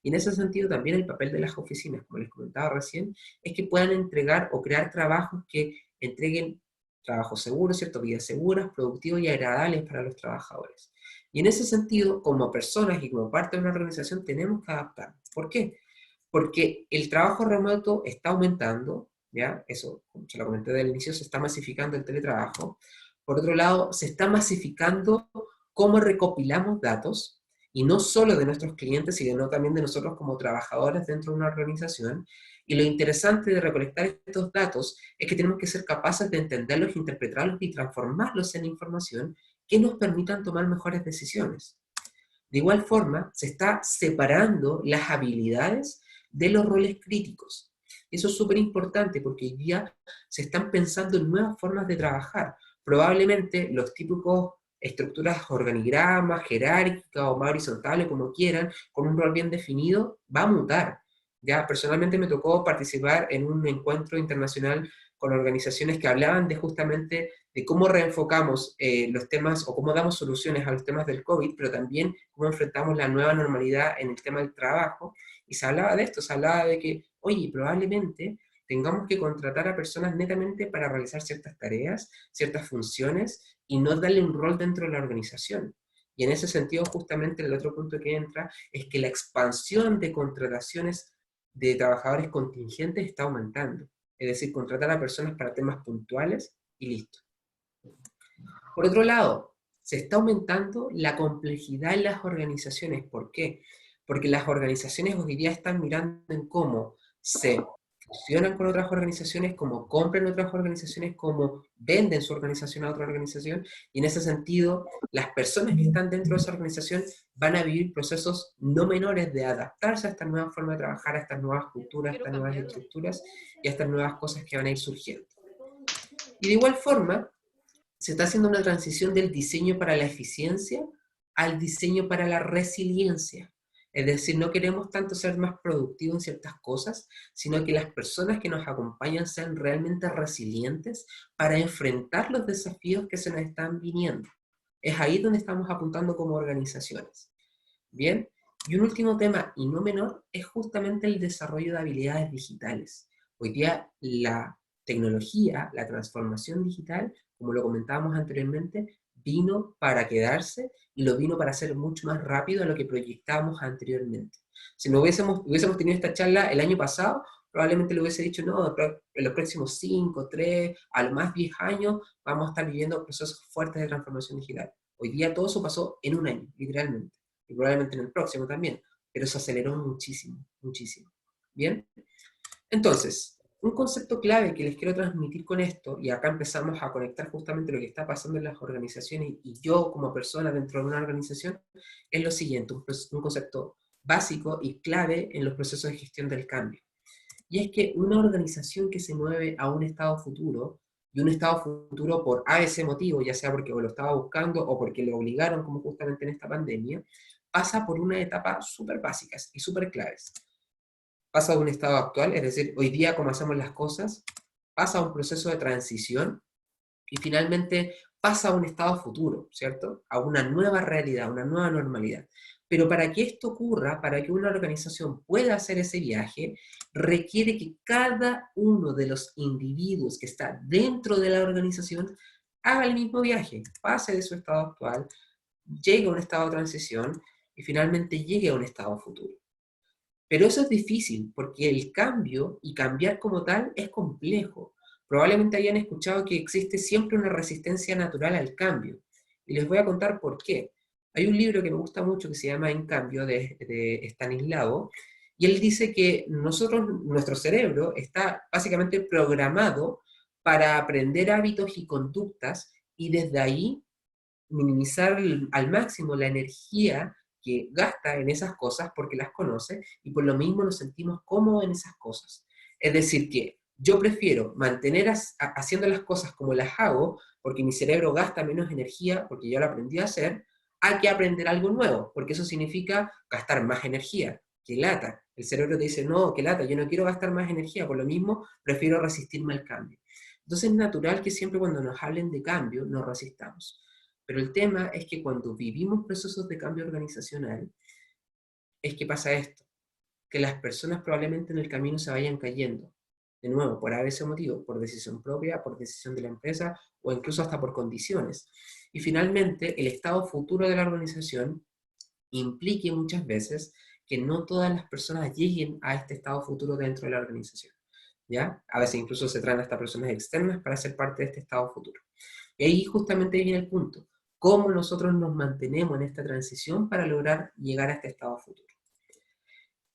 Y en ese sentido también el papel de las oficinas, como les comentaba recién, es que puedan entregar o crear trabajos que entreguen trabajos seguros, ¿cierto? Vidas seguras, productivos y agradables para los trabajadores. Y en ese sentido, como personas y como parte de una organización, tenemos que adaptarnos. ¿Por qué? Porque el trabajo remoto está aumentando, ¿ya? Eso, como se lo comenté del inicio, se está masificando el teletrabajo. Por otro lado, se está masificando cómo recopilamos datos, y no solo de nuestros clientes, sino también de nosotros como trabajadores dentro de una organización. Y lo interesante de recolectar estos datos es que tenemos que ser capaces de entenderlos, interpretarlos y transformarlos en información que nos permitan tomar mejores decisiones. De igual forma, se está separando las habilidades de los roles críticos. Eso es súper importante porque ya se están pensando en nuevas formas de trabajar. Probablemente los típicos estructuras organigramas, jerárquicas o más horizontales, como quieran, con un rol bien definido, va a mutar. Ya personalmente me tocó participar en un encuentro internacional con organizaciones que hablaban de justamente de cómo reenfocamos los temas o cómo damos soluciones a los temas del COVID, pero también cómo enfrentamos la nueva normalidad en el tema del trabajo. Y se hablaba de esto, se hablaba de que, oye, probablemente tengamos que contratar a personas netamente para realizar ciertas tareas, ciertas funciones, y no darle un rol dentro de la organización. Y en ese sentido, justamente el otro punto que entra es que la expansión de contrataciones de trabajadores contingentes está aumentando. Es decir, contratar a personas para temas puntuales y listo. Por otro lado, se está aumentando la complejidad en las organizaciones. ¿Por qué? Porque las organizaciones hoy día están mirando en cómo se fusionan con otras organizaciones, cómo compran otras organizaciones, cómo venden su organización a otra organización, y en ese sentido, las personas que están dentro de esa organización van a vivir procesos no menores de adaptarse a esta nueva forma de trabajar, a estas nuevas culturas, a estas nuevas estructuras y a estas nuevas cosas que van a ir surgiendo. Y de igual forma, se está haciendo una transición del diseño para la eficiencia al diseño para la resiliencia. Es decir, no queremos tanto ser más productivos en ciertas cosas, sino que las personas que nos acompañan sean realmente resilientes para enfrentar los desafíos que se nos están viniendo. Es ahí donde estamos apuntando como organizaciones. Bien, y un último tema, y no menor, es justamente el desarrollo de habilidades digitales. Hoy día la tecnología, la transformación digital, como lo comentábamos anteriormente, vino para quedarse y lo vino para ser mucho más rápido a lo que proyectábamos anteriormente. Si no hubiésemos tenido esta charla el año pasado, probablemente le hubiese dicho, no, en los próximos 5, 3, a lo más 10 años, vamos a estar viviendo procesos fuertes de transformación digital. Hoy día todo eso pasó en un año, literalmente, y probablemente en el próximo también, pero se aceleró muchísimo, muchísimo. ¿Bien? Entonces, un concepto clave que les quiero transmitir con esto, y acá empezamos a conectar justamente lo que está pasando en las organizaciones y yo como persona dentro de una organización, es lo siguiente, un concepto básico y clave en los procesos de gestión del cambio. y es que una organización que se mueve a un estado futuro, y un estado futuro por ABC motivo, ya sea porque lo estaba buscando o porque lo obligaron, como justamente en esta pandemia, pasa por una etapa súper básicas y súper claves. Pasa de un estado actual, es decir, hoy día como hacemos las cosas, pasa a un proceso de transición y finalmente pasa a un estado futuro, ¿cierto? A una nueva realidad, una nueva normalidad. Pero para que esto ocurra, para que una organización pueda hacer ese viaje, requiere que cada uno de los individuos que está dentro de la organización haga el mismo viaje, pase de su estado actual, llegue a un estado de transición y finalmente llegue a un estado futuro. Pero eso es difícil porque el cambio y cambiar como tal es complejo. Probablemente hayan escuchado que existe siempre una resistencia natural al cambio. Y les voy a contar por qué. Hay un libro que me gusta mucho que se llama En Cambio, de Stanislao, y él dice que nuestro cerebro está básicamente programado para aprender hábitos y conductas y desde ahí minimizar al máximo la energía que gasta en esas cosas porque las conoce y por lo mismo nos sentimos cómodos en esas cosas. Es decir, que yo prefiero mantener haciendo las cosas como las hago porque mi cerebro gasta menos energía porque yo lo aprendí a hacer, a que aprender algo nuevo, porque eso significa gastar más energía. ¡Qué lata! El cerebro te dice, no, qué lata, yo no quiero gastar más energía, por lo mismo prefiero resistirme al cambio. Entonces es natural que siempre cuando nos hablen de cambio nos resistamos. Pero el tema es que cuando vivimos procesos de cambio organizacional, es que pasa esto, que las personas probablemente en el camino se vayan cayendo. De nuevo, por ese motivo, por decisión propia, por decisión de la empresa o incluso hasta por condiciones. Y finalmente, el estado futuro de la organización implique muchas veces que no todas las personas lleguen a este estado futuro dentro de la organización. ¿Ya? A veces incluso se traen hasta personas externas para ser parte de este estado futuro. Y ahí justamente viene el punto. ¿Cómo nosotros nos mantenemos en esta transición para lograr llegar a este estado futuro?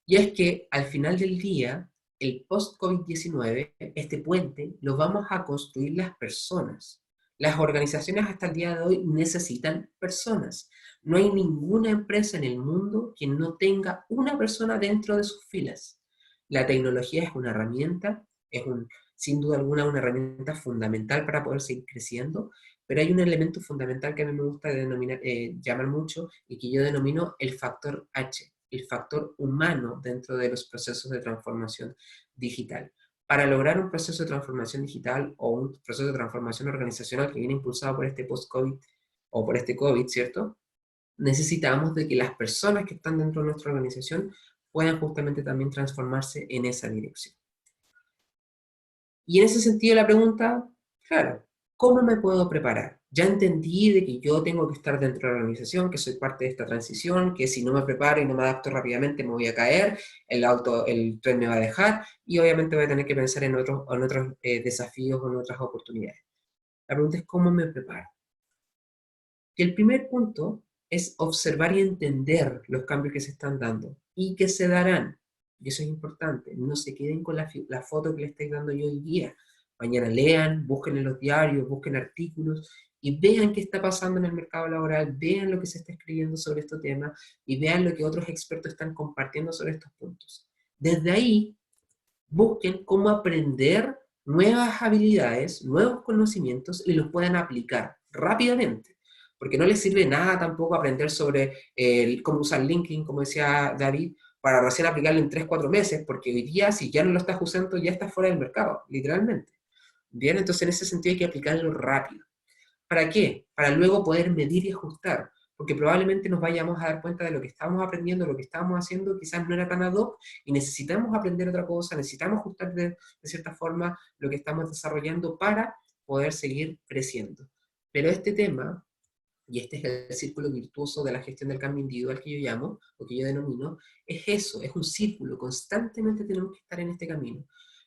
Y es que al final del día, el post-COVID-19, este puente, lo vamos a construir las personas. Las organizaciones hasta el día de hoy necesitan personas. No hay ninguna empresa en el mundo que no tenga una persona dentro de sus filas. La tecnología es una herramienta, sin duda alguna una herramienta fundamental para poder seguir creciendo, pero hay un elemento fundamental que a mí me gusta llamar mucho y que yo denomino el factor H, el factor humano dentro de los procesos de transformación digital. Para lograr un proceso de transformación digital o un proceso de transformación organizacional que viene impulsado por este post-COVID o por este COVID, ¿cierto? Necesitamos de que las personas que están dentro de nuestra organización puedan justamente también transformarse en esa dirección. Y en ese sentido la pregunta, claro, ¿cómo me puedo preparar? Ya entendí de que yo tengo que estar dentro de la organización, que soy parte de esta transición, que si no me preparo y no me adapto rápidamente me voy a caer, el tren me va a dejar y obviamente voy a tener que pensar en otros desafíos o en otras oportunidades. La pregunta es ¿cómo me preparo? Y el primer punto es observar y entender los cambios que se están dando y que se darán. Y eso es importante. No se queden con la foto que le estoy dando yo hoy día. Mañana lean, busquen en los diarios, busquen artículos y vean qué está pasando en el mercado laboral, vean lo que se está escribiendo sobre estos temas y vean lo que otros expertos están compartiendo sobre estos puntos. Desde ahí, busquen cómo aprender nuevas habilidades, nuevos conocimientos y los puedan aplicar rápidamente. Porque no les sirve nada tampoco aprender sobre cómo usar LinkedIn, como decía David, para recién aplicarlo en 3-4 meses, porque hoy día si ya no lo estás usando ya estás fuera del mercado, literalmente. Bien, entonces en ese sentido hay que aplicarlo rápido. ¿Para qué? Para luego poder medir y ajustar, porque probablemente nos vayamos a dar cuenta de lo que estábamos aprendiendo, lo que estábamos haciendo, quizás no era tan ad hoc, y necesitamos aprender otra cosa, necesitamos ajustar de cierta forma lo que estamos desarrollando para poder seguir creciendo. Pero este tema, y este es el círculo virtuoso de la gestión del cambio individual que yo llamo, o que yo denomino, es eso, es un círculo, constantemente tenemos que estar en este camino.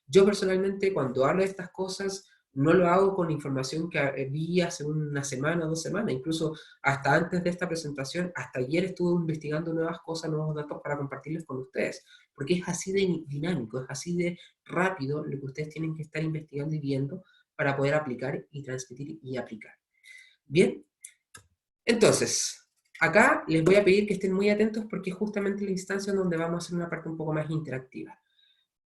Yo personalmente cuando hablo de estas cosas, no lo hago con información que vi hace una semana o 2 semanas, incluso hasta antes de esta presentación, hasta ayer estuve investigando nuevas cosas, nuevos datos para compartirlos con ustedes, porque es así de dinámico, es así de rápido lo que ustedes tienen que estar investigando y viendo para poder aplicar y transmitir y aplicar. Bien, entonces, acá les voy a pedir que estén muy atentos porque es justamente la instancia en donde vamos a hacer una parte un poco más interactiva.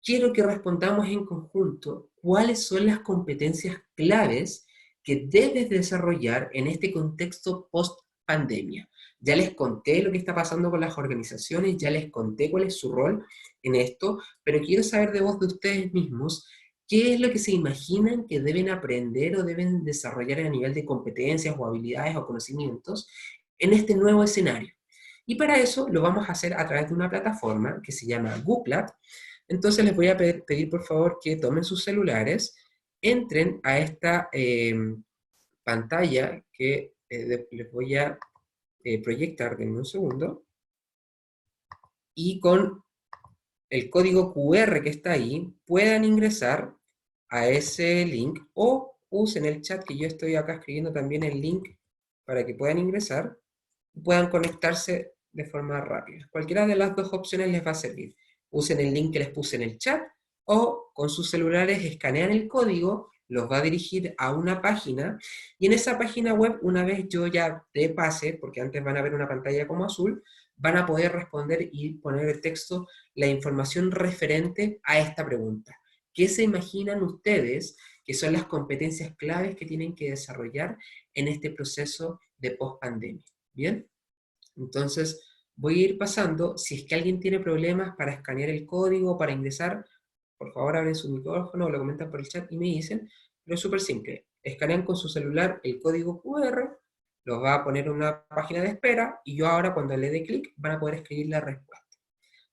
quiero que respondamos en conjunto cuáles son las competencias claves que debes desarrollar en este contexto post-pandemia. Ya les conté lo que está pasando con las organizaciones, ya les conté cuál es su rol en esto, pero quiero saber de vos, de ustedes mismos, qué es lo que se imaginan que deben aprender o deben desarrollar a nivel de competencias o habilidades o conocimientos en este nuevo escenario. Y para eso lo vamos a hacer a través de una plataforma que se llama Gooplat. Entonces les voy a pedir por favor que tomen sus celulares, entren a esta pantalla que les voy a proyectar en un segundo, y con el código QR que está ahí, puedan ingresar a ese link, o usen el chat que yo estoy acá escribiendo también el link para que puedan ingresar y puedan conectarse de forma rápida. Cualquiera de las dos opciones les va a servir. Usen el link que les puse en el chat, o con sus celulares escanean el código, los va a dirigir a una página, y en esa página web, una vez yo ya te pase, porque antes van a ver una pantalla como azul, van a poder responder y poner el texto, la información referente a esta pregunta. ¿Qué se imaginan ustedes que son las competencias claves que tienen que desarrollar en este proceso de post-pandemia? ¿Bien? Entonces, voy a ir pasando. Si es que alguien tiene problemas para escanear el código, para ingresar, por favor abren su micrófono o lo comentan por el chat y me dicen. Pero es súper simple. Escanean con su celular el código QR, los va a poner en una página de espera, y yo ahora cuando le dé clic van a poder escribir la respuesta.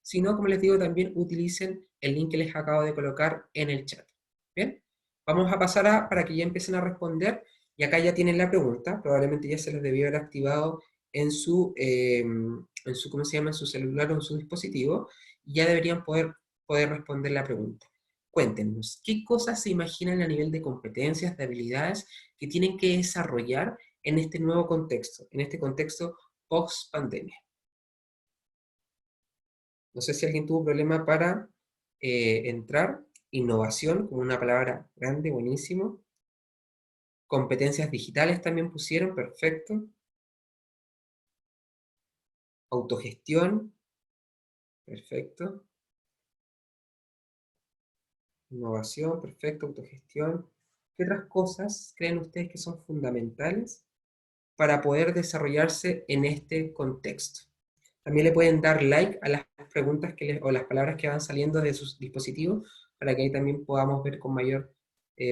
Si no, como les digo, también utilicen el link que les acabo de colocar en el chat. ¿Bien? Vamos a pasar para que ya empiecen a responder, y acá ya tienen la pregunta, probablemente ya se les debió haber activado en su ¿cómo se llama? En su celular o en su dispositivo, y ya deberían poder responder la pregunta. Cuéntenos, ¿qué cosas se imaginan a nivel de competencias, de habilidades que tienen que desarrollar en este nuevo contexto, en este contexto post-pandemia? No sé si alguien tuvo problema para entrar. Innovación, como una palabra grande, buenísimo. Competencias digitales también pusieron, perfecto. Autogestión, perfecto. Innovación, perfecto, autogestión. ¿Qué otras cosas creen ustedes que son fundamentales para poder desarrollarse en este contexto? También le pueden dar like a las preguntas o las palabras que van saliendo de sus dispositivos, para que ahí también podamos ver con mayor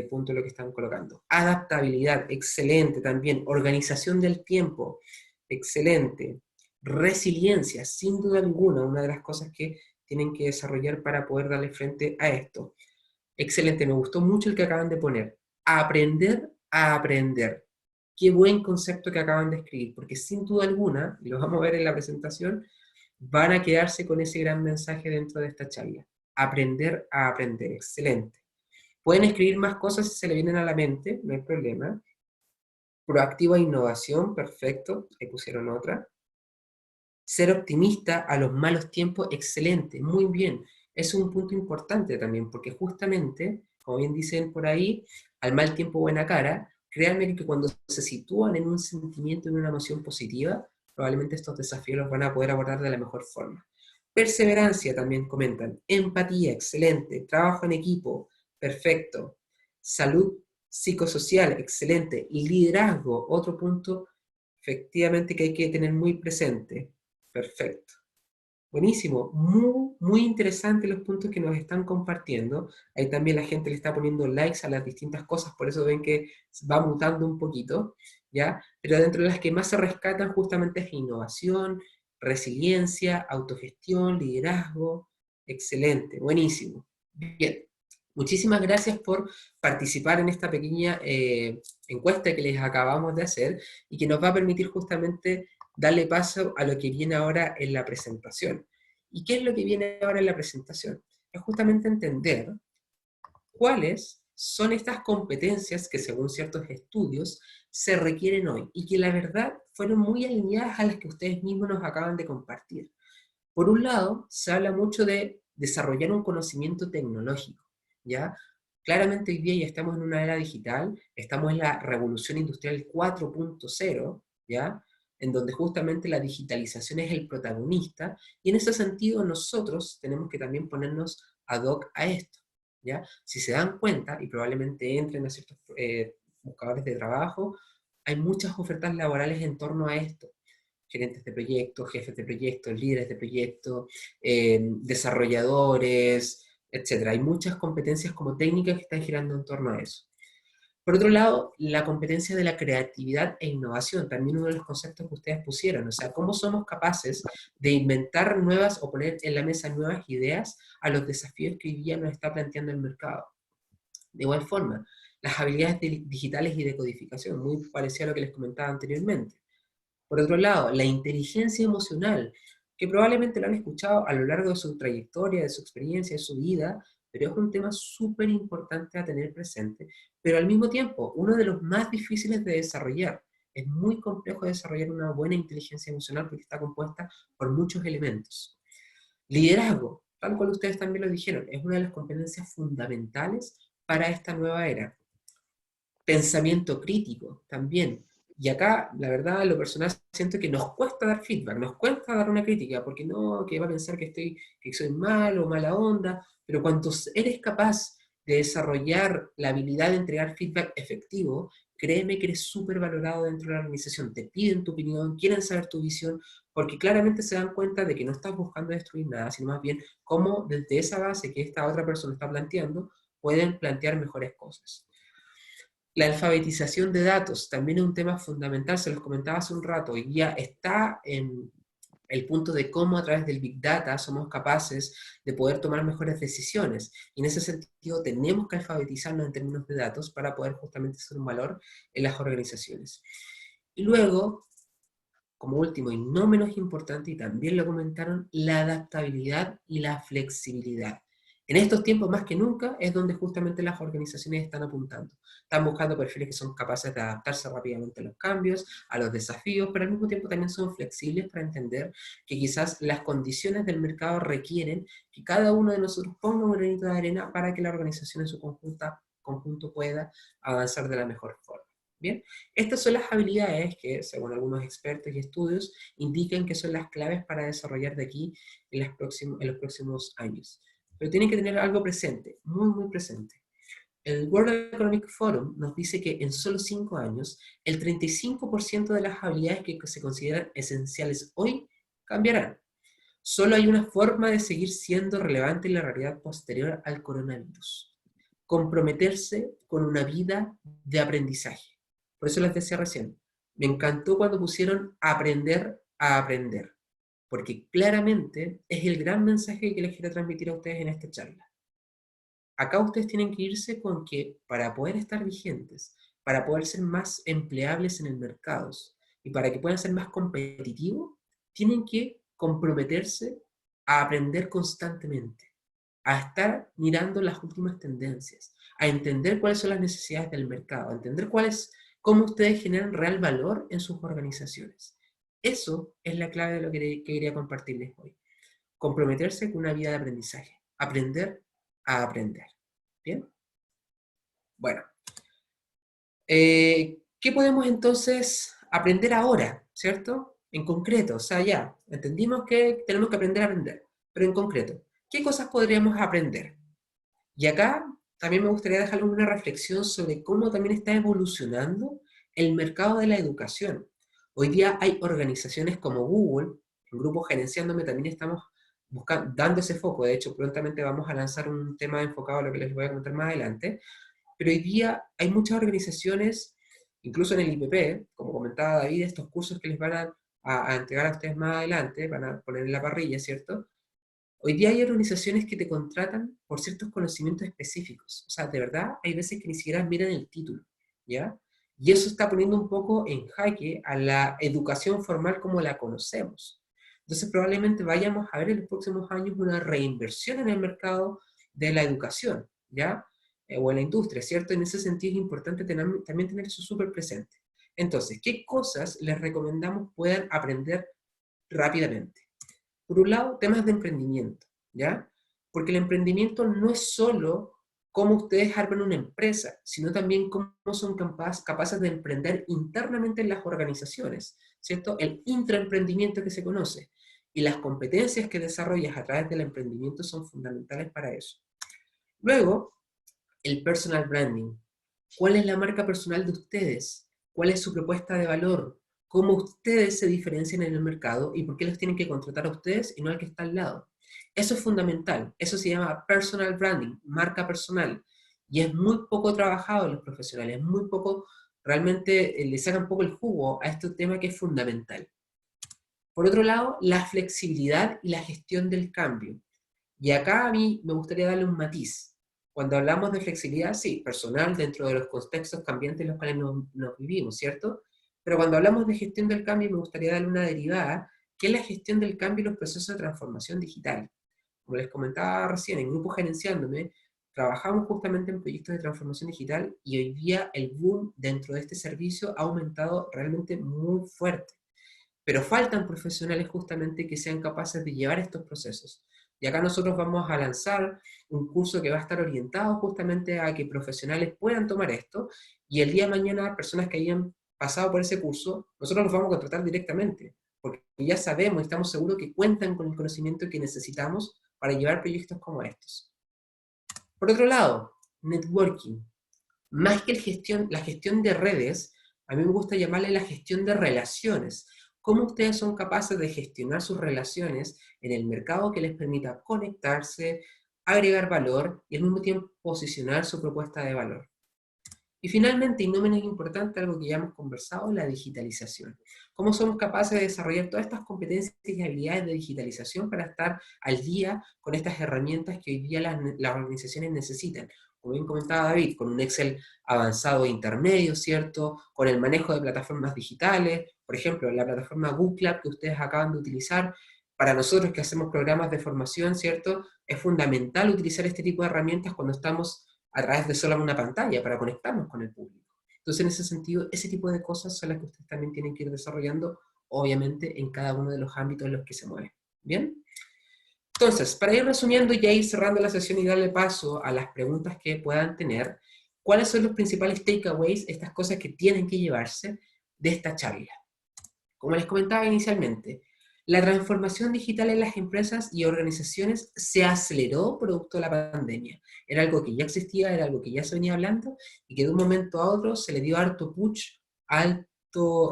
punto lo que están colocando. Adaptabilidad, excelente también. Organización del tiempo, excelente. Resiliencia, sin duda alguna, una de las cosas que tienen que desarrollar para poder darle frente a esto. Excelente, me gustó mucho el que acaban de poner. Aprender a aprender. Qué buen concepto que acaban de escribir, porque sin duda alguna, y lo vamos a ver en la presentación, van a quedarse con ese gran mensaje dentro de esta charla. Aprender a aprender, excelente. Pueden escribir más cosas si se le vienen a la mente, no hay problema. Proactiva innovación, perfecto, ahí pusieron otra. Ser optimista a los malos tiempos, excelente, muy bien. Es un punto importante también, porque justamente, como bien dicen por ahí, al mal tiempo buena cara. Créanme que cuando se sitúan en un sentimiento, en una emoción positiva, probablemente estos desafíos los van a poder abordar de la mejor forma. Perseverancia también comentan. Empatía, excelente. Trabajo en equipo, perfecto. Salud psicosocial, excelente. Y liderazgo, otro punto efectivamente que hay que tener muy presente. Perfecto. Buenísimo. Muy, muy interesantes los puntos que nos están compartiendo. Ahí también la gente le está poniendo likes a las distintas cosas, por eso ven que va mutando un poquito, ¿ya? Pero dentro de las que más se rescatan justamente es innovación, resiliencia, autogestión, liderazgo. Excelente, buenísimo. Bien. Muchísimas gracias por participar en esta pequeña encuesta que les acabamos de hacer, y que nos va a permitir justamente darle paso a lo que viene ahora en la presentación. ¿Y qué es lo que viene ahora en la presentación? Es justamente entender cuáles son estas competencias que, según ciertos estudios, se requieren hoy, y que la verdad fueron muy alineadas a las que ustedes mismos nos acaban de compartir. Por un lado, se habla mucho de desarrollar un conocimiento tecnológico, ¿ya? Claramente hoy día ya estamos en una era digital, estamos en la revolución industrial 4.0, ¿ya? En donde justamente la digitalización es el protagonista, y en ese sentido nosotros tenemos que también ponernos ad hoc a esto, ¿ya? Si se dan cuenta, y probablemente entren a ciertos buscadores de trabajo, hay muchas ofertas laborales en torno a esto. Gerentes de proyectos, jefes de proyectos, líderes de proyectos, desarrolladores, etc. Hay muchas competencias como técnicas que están girando en torno a eso. Por otro lado, la competencia de la creatividad e innovación, también uno de los conceptos que ustedes pusieron, o sea, cómo somos capaces de inventar nuevas o poner en la mesa nuevas ideas a los desafíos que hoy día nos está planteando el mercado. De igual forma, las habilidades digitales y de codificación, muy parecido a lo que les comentaba anteriormente. Por otro lado, la inteligencia emocional, que probablemente lo han escuchado a lo largo de su trayectoria, de su experiencia, de su vida, pero es un tema súper importante a tener presente, pero al mismo tiempo, uno de los más difíciles de desarrollar. Es muy complejo desarrollar una buena inteligencia emocional porque está compuesta por muchos elementos. Liderazgo, tal cual ustedes también lo dijeron, es una de las competencias fundamentales para esta nueva era. Pensamiento crítico, también. Y acá, la verdad, en lo personal, siento que nos cuesta dar feedback, nos cuesta dar una crítica, porque no, que va a pensar que soy malo, mala onda, pero cuando eres capaz de desarrollar la habilidad de entregar feedback efectivo, créeme que eres súper valorado dentro de la organización, te piden tu opinión, quieren saber tu visión, porque claramente se dan cuenta de que no estás buscando destruir nada, sino más bien cómo desde esa base que esta otra persona está planteando, pueden plantear mejores cosas. La alfabetización de datos también es un tema fundamental, se los comentaba hace un rato, y ya está en el punto de cómo a través del Big Data somos capaces de poder tomar mejores decisiones. Y en ese sentido tenemos que alfabetizarnos en términos de datos para poder justamente ser un valor en las organizaciones. Y luego, como último y no menos importante, y también lo comentaron, la adaptabilidad y la flexibilidad. En estos tiempos más que nunca es donde justamente las organizaciones están apuntando. Están buscando perfiles que son capaces de adaptarse rápidamente a los cambios, a los desafíos, pero al mismo tiempo también son flexibles para entender que quizás las condiciones del mercado requieren que cada uno de nosotros ponga un granito de arena para que la organización en su conjunto pueda avanzar de la mejor forma. Bien, estas son las habilidades que, según algunos expertos y estudios, indican que son las claves para desarrollar de aquí en los próximos años. Pero tienen que tener algo presente, muy, muy presente. El World Economic Forum nos dice que en solo 5 años, el 35% de las habilidades que se consideran esenciales hoy cambiarán. Solo hay una forma de seguir siendo relevante en la realidad posterior al coronavirus: comprometerse con una vida de aprendizaje. Por eso les decía recién, me encantó cuando pusieron aprender a aprender, porque claramente es el gran mensaje que les quiero transmitir a ustedes en esta charla. Acá ustedes tienen que irse con que para poder estar vigentes, para poder ser más empleables en el mercado y para que puedan ser más competitivos, tienen que comprometerse a aprender constantemente, a estar mirando las últimas tendencias, a entender cuáles son las necesidades del mercado, a entender cómo ustedes generan real valor en sus organizaciones. Eso es la clave de lo que quería compartirles hoy. Comprometerse con una vida de aprendizaje, aprender a aprender. ¿Bien? Bueno, ¿qué podemos entonces aprender ahora, cierto? En concreto, o sea, ya, entendimos que tenemos que aprender a aprender, pero en concreto, ¿qué cosas podríamos aprender? Y acá también me gustaría dejarles una reflexión sobre cómo también está evolucionando el mercado de la educación. Hoy día hay organizaciones como Google, en Grupo Gerenciándome también estamos dando ese foco. De hecho, prontamente vamos a lanzar un tema enfocado a lo que les voy a contar más adelante. Pero hoy día hay muchas organizaciones, incluso en el IPP, como comentaba David, estos cursos que les van a entregar a ustedes más adelante, van a poner en la parrilla, ¿cierto? Hoy día hay organizaciones que te contratan por ciertos conocimientos específicos. O sea, de verdad, hay veces que ni siquiera miran el título, ¿ya? Y eso está poniendo un poco en jaque a la educación formal como la conocemos. Entonces, probablemente vayamos a ver en los próximos años una reinversión en el mercado de la educación, ¿ya? O en la industria, ¿cierto? En ese sentido es importante también tener eso súper presente. Entonces, ¿qué cosas les recomendamos puedan aprender rápidamente? Por un lado, temas de emprendimiento, ¿ya? Porque el emprendimiento no es solo cómo ustedes arman una empresa, sino también cómo son capaces de emprender internamente en las organizaciones, ¿cierto? El intraemprendimiento que se conoce. y las competencias que desarrollas a través del emprendimiento son fundamentales para eso. Luego, el personal branding. ¿Cuál es la marca personal de ustedes? ¿Cuál es su propuesta de valor? ¿Cómo ustedes se diferencian en el mercado y por qué los tienen que contratar a ustedes y no al que está al lado? Eso es fundamental. Eso se llama personal branding, marca personal. Y es muy poco trabajado en los profesionales, es muy poco, realmente le sacan poco el jugo a este tema que es fundamental. Por otro lado, la flexibilidad y la gestión del cambio. Y acá a mí me gustaría darle un matiz. Cuando hablamos de flexibilidad, sí, personal dentro de los contextos cambiantes en los cuales nos vivimos, ¿cierto? Pero cuando hablamos de gestión del cambio, me gustaría darle una derivada, que es la gestión del cambio y los procesos de transformación digital. Como les comentaba recién, en Grupo Gerenciándome, trabajamos justamente en proyectos de transformación digital y hoy día el boom dentro de este servicio ha aumentado realmente muy fuerte. Pero faltan profesionales justamente que sean capaces de llevar estos procesos. Y acá nosotros vamos a lanzar un curso que va a estar orientado justamente a que profesionales puedan tomar esto, y el día de mañana personas que hayan pasado por ese curso, nosotros los vamos a contratar directamente, porque ya sabemos y estamos seguros que cuentan con el conocimiento que necesitamos para llevar proyectos como estos. Por otro lado, networking. Más que la gestión de redes, a mí me gusta llamarle la gestión de relaciones. ¿Cómo ustedes son capaces de gestionar sus relaciones en el mercado que les permita conectarse, agregar valor y al mismo tiempo posicionar su propuesta de valor? Y finalmente, y no menos importante, algo que ya hemos conversado, la digitalización. ¿Cómo somos capaces de desarrollar todas estas competencias y habilidades de digitalización para estar al día con estas herramientas que hoy día las organizaciones necesitan? Como bien comentaba David, con un Excel avanzado e intermedio, ¿cierto? Con el manejo de plataformas digitales, por ejemplo, la plataforma Google Cloud que ustedes acaban de utilizar. Para nosotros que hacemos programas de formación, ¿cierto? Es fundamental utilizar este tipo de herramientas cuando estamos a través de solo una pantalla para conectarnos con el público. Entonces, en ese sentido, ese tipo de cosas son las que ustedes también tienen que ir desarrollando, obviamente, en cada uno de los ámbitos en los que se mueven. ¿Bien? Entonces, para ir resumiendo y ya ir cerrando la sesión y darle paso a las preguntas que puedan tener, ¿cuáles son los principales takeaways, estas cosas que tienen que llevarse de esta charla? Como les comentaba inicialmente, la transformación digital en las empresas y organizaciones se aceleró producto de la pandemia. Era algo que ya existía, era algo que ya se venía hablando, y que de un momento a otro se le dio harto push,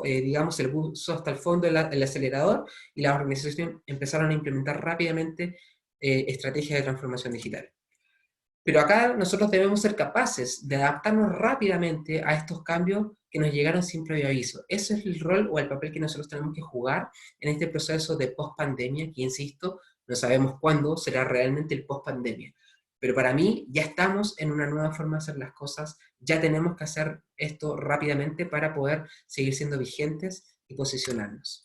digamos, se le puso hasta el fondo el acelerador, y las organizaciones empezaron a implementar rápidamente estrategias de transformación digital. Pero acá nosotros debemos ser capaces de adaptarnos rápidamente a estos cambios que nos llegaron sin previo aviso. Ese es el rol o el papel que nosotros tenemos que jugar en este proceso de post-pandemia, que insisto, no sabemos cuándo será realmente el post-pandemia. Pero para mí ya estamos en una nueva forma de hacer las cosas, ya tenemos que hacer esto rápidamente para poder seguir siendo vigentes y posicionarnos.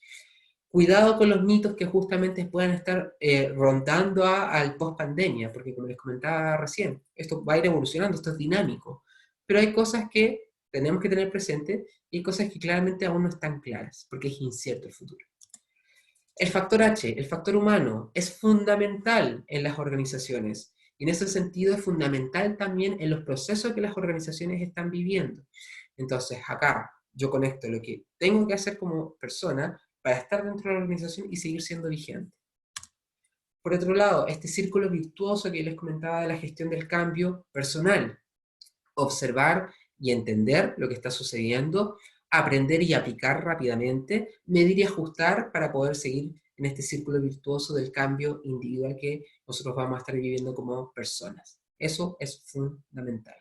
Cuidado con los mitos que justamente puedan estar rondando al post-pandemia, porque como les comentaba recién, esto va a ir evolucionando, esto es dinámico, pero hay cosas que tenemos que tener presente y hay cosas que claramente aún no están claras, porque es incierto el futuro. El factor H, el factor humano, es fundamental en las organizaciones, y en ese sentido es fundamental también en los procesos que las organizaciones están viviendo. Entonces, acá yo conecto lo que tengo que hacer como persona para estar dentro de la organización y seguir siendo vigente. Por otro lado, este círculo virtuoso que les comentaba de la gestión del cambio personal. Observar y entender lo que está sucediendo, aprender y aplicar rápidamente, medir y ajustar para poder seguir en este círculo virtuoso del cambio individual que nosotros vamos a estar viviendo como personas. Eso es fundamental.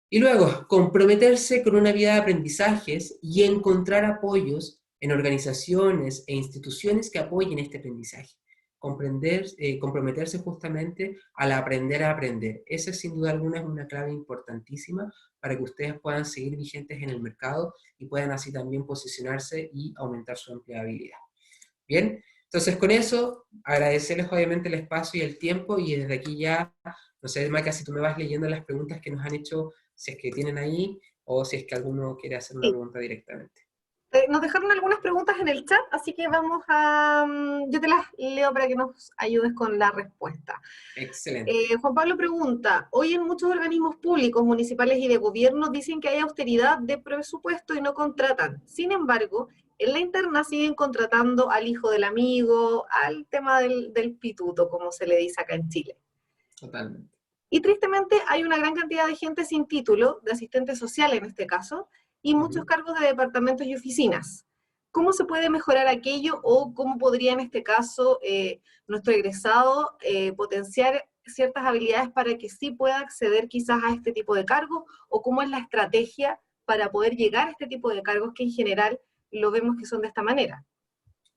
Y luego, comprometerse con una vida de aprendizajes y encontrar apoyos en organizaciones e instituciones que apoyen este aprendizaje. Comprometerse justamente al aprender a aprender. Esa sin duda alguna es una clave importantísima para que ustedes puedan seguir vigentes en el mercado y puedan así también posicionarse y aumentar su empleabilidad. Bien, entonces con eso agradecerles obviamente el espacio y el tiempo, y desde aquí ya, no sé, Maca, si tú me vas leyendo las preguntas que nos han hecho, si es que tienen ahí, o si es que alguno quiere hacer una pregunta directamente. Nos dejaron algunas preguntas en el chat, así que vamos a... yo te las leo para que nos ayudes con la respuesta. Excelente. Juan Pablo pregunta, hoy en muchos organismos públicos, municipales y de gobierno dicen que hay austeridad de presupuesto y no contratan. Sin embargo, en la interna siguen contratando al hijo del amigo, al tema del pituto, como se le dice acá en Chile. Totalmente. Y tristemente hay una gran cantidad de gente sin título, de asistente social en este caso, y muchos cargos de departamentos y oficinas. ¿Cómo se puede mejorar aquello o cómo podría en este caso nuestro egresado potenciar ciertas habilidades para que sí pueda acceder quizás a este tipo de cargos? ¿O cómo es la estrategia para poder llegar a este tipo de cargos que en general lo vemos que son de esta manera?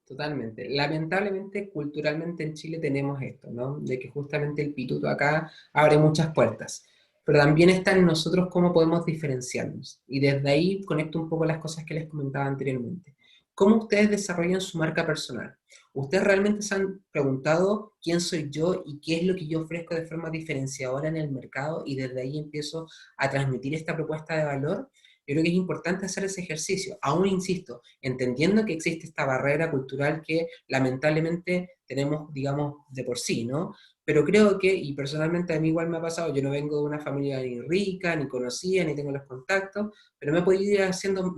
Totalmente. Lamentablemente, culturalmente en Chile tenemos esto, ¿no? De que justamente el pituto acá abre muchas puertas. Pero también está en nosotros cómo podemos diferenciarnos. Y desde ahí conecto un poco las cosas que les comentaba anteriormente. ¿Cómo ustedes desarrollan su marca personal? ¿Ustedes realmente se han preguntado quién soy yo y qué es lo que yo ofrezco de forma diferenciadora en el mercado? Y desde ahí empiezo a transmitir esta propuesta de valor. Yo creo que es importante hacer ese ejercicio. Aún insisto, entendiendo que existe esta barrera cultural que lamentablemente tenemos, digamos, de por sí, ¿no? Pero creo que, y personalmente a mí igual me ha pasado, yo no vengo de una familia ni rica, ni conocida, ni tengo los contactos, pero me he podido ir haciendo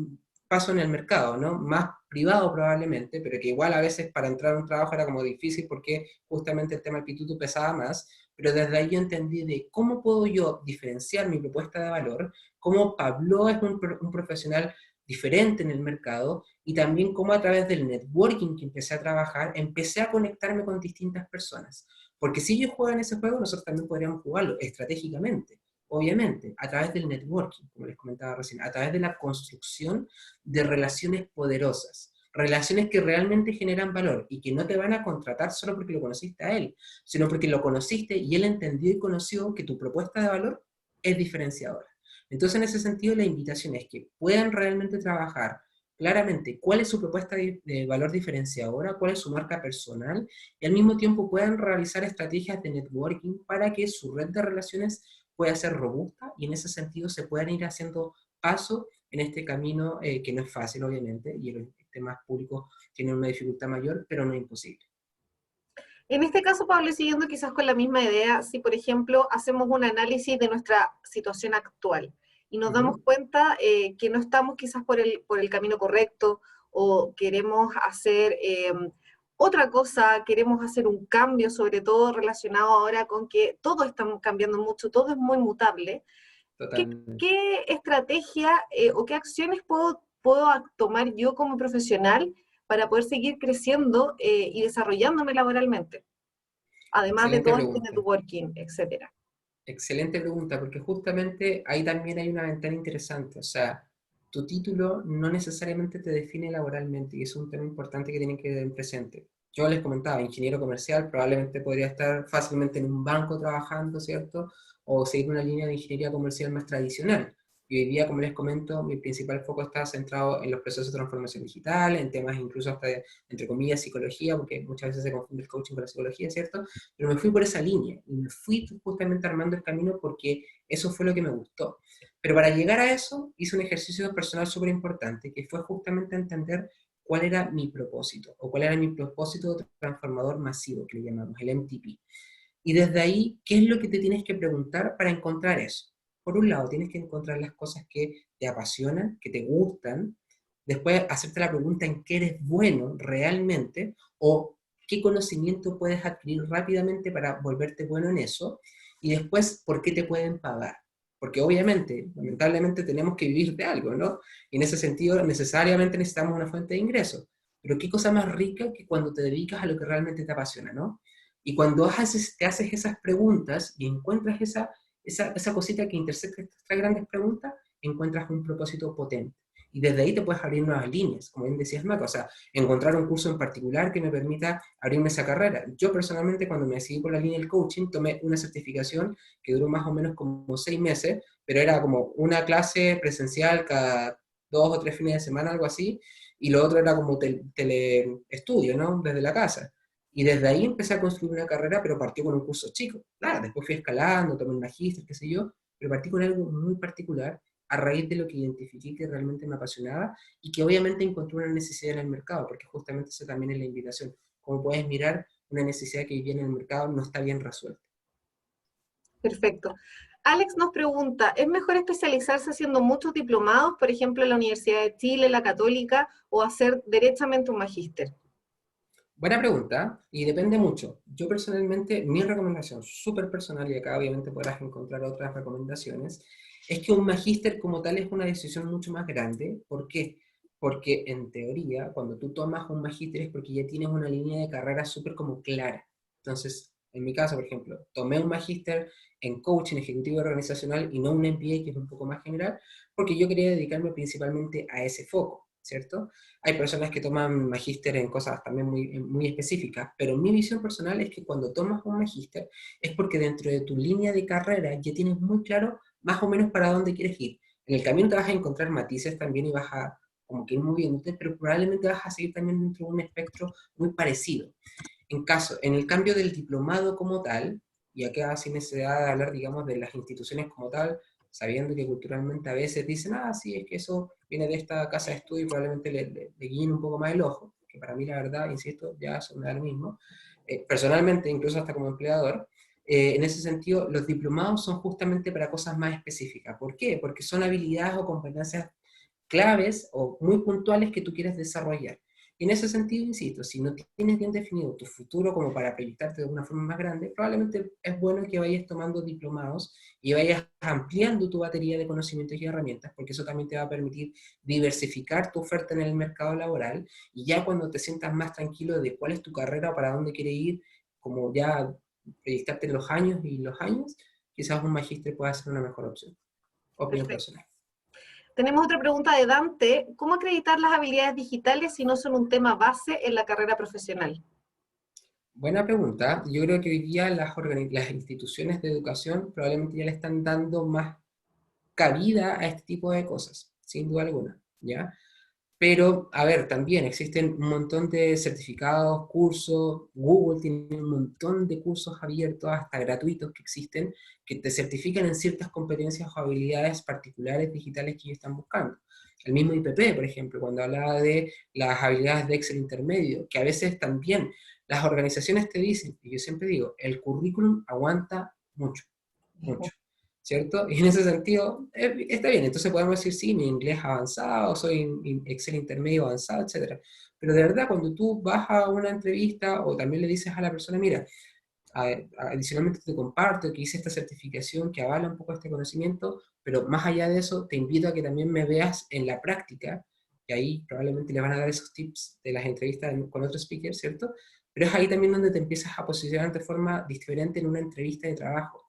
paso en el mercado, ¿no? Más privado probablemente, pero que igual a veces para entrar a un trabajo era como difícil porque justamente el tema del pituto pesaba más, pero desde ahí yo entendí de cómo puedo yo diferenciar mi propuesta de valor, cómo Pablo es un profesional diferente en el mercado y también cómo a través del networking que empecé a trabajar, empecé a conectarme con distintas personas. Porque si ellos juegan ese juego, nosotros también podríamos jugarlo estratégicamente, obviamente, a través del networking, como les comentaba recién, a través de la construcción de relaciones poderosas, relaciones que realmente generan valor y que no te van a contratar solo porque lo conociste a él, sino porque lo conociste y él entendió y conoció que tu propuesta de valor es diferenciadora. Entonces, en ese sentido, la invitación es que puedan realmente trabajar claramente cuál es su propuesta de valor diferenciadora, cuál es su marca personal, y al mismo tiempo puedan realizar estrategias de networking para que su red de relaciones pueda ser robusta y en ese sentido se puedan ir haciendo paso en este camino que no es fácil, obviamente, y los temas públicos tienen una dificultad mayor, pero no es imposible. En este caso, Pablo, siguiendo quizás con la misma idea, si por ejemplo hacemos un análisis de nuestra situación actual y nos damos cuenta que no estamos quizás por el camino correcto o queremos hacer otra cosa, queremos hacer un cambio, sobre todo relacionado ahora con que todo está cambiando mucho, todo es muy mutable. Totalmente. ¿Qué estrategia o qué acciones puedo tomar yo como profesional para poder seguir creciendo y desarrollándome laboralmente? Además de Excelente todo este pregunta. networking, etcétera. Excelente pregunta, porque justamente ahí también hay una ventana interesante. O sea, tu título no necesariamente te define laboralmente y es un tema importante que tienen que tener presente. Yo les comentaba, ingeniero comercial, probablemente podría estar fácilmente en un banco trabajando, ¿cierto? O seguir una línea de ingeniería comercial más tradicional. Y hoy día, como les comento, mi principal foco está centrado en los procesos de transformación digital, en temas incluso hasta de, entre comillas, psicología, porque muchas veces se confunde el coaching con la psicología, ¿cierto? Pero me fui por esa línea y me fui justamente armando el camino porque eso fue lo que me gustó. Pero para llegar a eso hice un ejercicio personal súper importante que fue justamente entender cuál era mi propósito o cuál era mi propósito transformador masivo que le llamamos, el MTP. Y desde ahí, ¿qué es lo que te tienes que preguntar para encontrar eso? Por un lado, tienes que encontrar las cosas que te apasionan, que te gustan, después hacerte la pregunta en qué eres bueno realmente o qué conocimiento puedes adquirir rápidamente para volverte bueno en eso, y después por qué te pueden pagar. Porque obviamente, lamentablemente tenemos que vivir de algo, ¿no? Y en ese sentido necesariamente necesitamos una fuente de ingresos. Pero qué cosa más rica que cuando te dedicas a lo que realmente te apasiona, ¿no? Y cuando te haces esas preguntas y encuentras esa cosita que intersecta estas tres grandes preguntas, encuentras un propósito potente. Y desde ahí te puedes abrir nuevas líneas, como bien decías, Maca, o sea, encontrar un curso en particular que me permita abrirme esa carrera. Yo personalmente, cuando me decidí por la línea del coaching, tomé una certificación que duró más o menos como 6 meses, pero era como una clase presencial cada 2 o 3 fines de semana, algo así, y lo otro era como teleestudio, ¿no? Desde la casa. Y desde ahí empecé a construir una carrera, pero partió con un curso chico. Claro, después fui escalando, tomé un magíster, qué sé yo, pero partí con algo muy particular a raíz de lo que identifiqué que realmente me apasionaba y que obviamente encontré una necesidad en el mercado, porque justamente eso también es la invitación. Como puedes mirar, una necesidad que viene en el mercado no está bien resuelta. Perfecto. Alex nos pregunta, ¿es mejor especializarse haciendo muchos diplomados, por ejemplo, en la Universidad de Chile, la Católica, o hacer derechamente un magíster? Buena pregunta, y depende mucho. Yo personalmente, mi recomendación súper personal, y acá obviamente podrás encontrar otras recomendaciones, es que un magíster como tal es una decisión mucho más grande. ¿Por qué? Porque en teoría, cuando tú tomas un magíster es porque ya tienes una línea de carrera súper como clara. Entonces, en mi caso, por ejemplo, tomé un magíster en coaching ejecutivo organizacional y no un MBA, que es un poco más general, porque yo quería dedicarme principalmente a ese foco, ¿cierto? Hay personas que toman magíster en cosas también muy específicas, pero mi visión personal es que cuando tomas un magíster es porque dentro de tu línea de carrera ya tienes muy claro más o menos para dónde quieres ir. En el camino te vas a encontrar matices también y vas a como que ir moviéndote, pero probablemente vas a seguir también dentro de un espectro muy parecido. En el cambio del diplomado como tal, y acá sin necesidad de hablar, digamos, de las instituciones como tal, sabiendo que culturalmente a veces dicen, ah, sí, es que eso viene de esta casa de estudio y probablemente le guíen un poco más el ojo, que para mí la verdad, insisto, ya eso me da lo mismo. Personalmente, incluso hasta como empleador, en ese sentido, los diplomados son justamente para cosas más específicas. ¿Por qué? Porque son habilidades o competencias claves o muy puntuales que tú quieres desarrollar. Y en ese sentido, insisto, si no tienes bien definido tu futuro como para proyectarte de una forma más grande, probablemente es bueno que vayas tomando diplomados y vayas ampliando tu batería de conocimientos y herramientas, porque eso también te va a permitir diversificar tu oferta en el mercado laboral, y ya cuando te sientas más tranquilo de cuál es tu carrera o para dónde quieres ir, como ya proyectarte en los años, quizás un magíster pueda ser una mejor opción. Opinión Perfecto. personal. Tenemos otra pregunta de Dante. ¿Cómo acreditar las habilidades digitales si no son un tema base en la carrera profesional? Buena pregunta. Yo creo que hoy día las instituciones de educación probablemente ya le están dando más cabida a este tipo de cosas, sin duda alguna, ¿ya? Pero, a ver, también existen un montón de certificados, cursos, Google tiene un montón de cursos abiertos, hasta gratuitos que existen, que te certifican en ciertas competencias o habilidades particulares digitales que ellos están buscando. El mismo IPP, por ejemplo, cuando hablaba de las habilidades de Excel intermedio, que a veces también las organizaciones te dicen, y yo siempre digo, el currículum aguanta mucho, mucho. ¿Cierto? Y en ese sentido, está bien, entonces podemos decir, sí, mi inglés avanzado, soy Excel intermedio avanzado, etcétera. Pero de verdad, cuando tú vas a una entrevista o también le dices a la persona, mira, adicionalmente te comparto que hice esta certificación que avala un poco este conocimiento, pero más allá de eso, te invito a que también me veas en la práctica, y ahí probablemente le van a dar esos tips de las entrevistas con otros speakers, ¿cierto? Pero es ahí también donde te empiezas a posicionar de forma diferente en una entrevista de trabajo.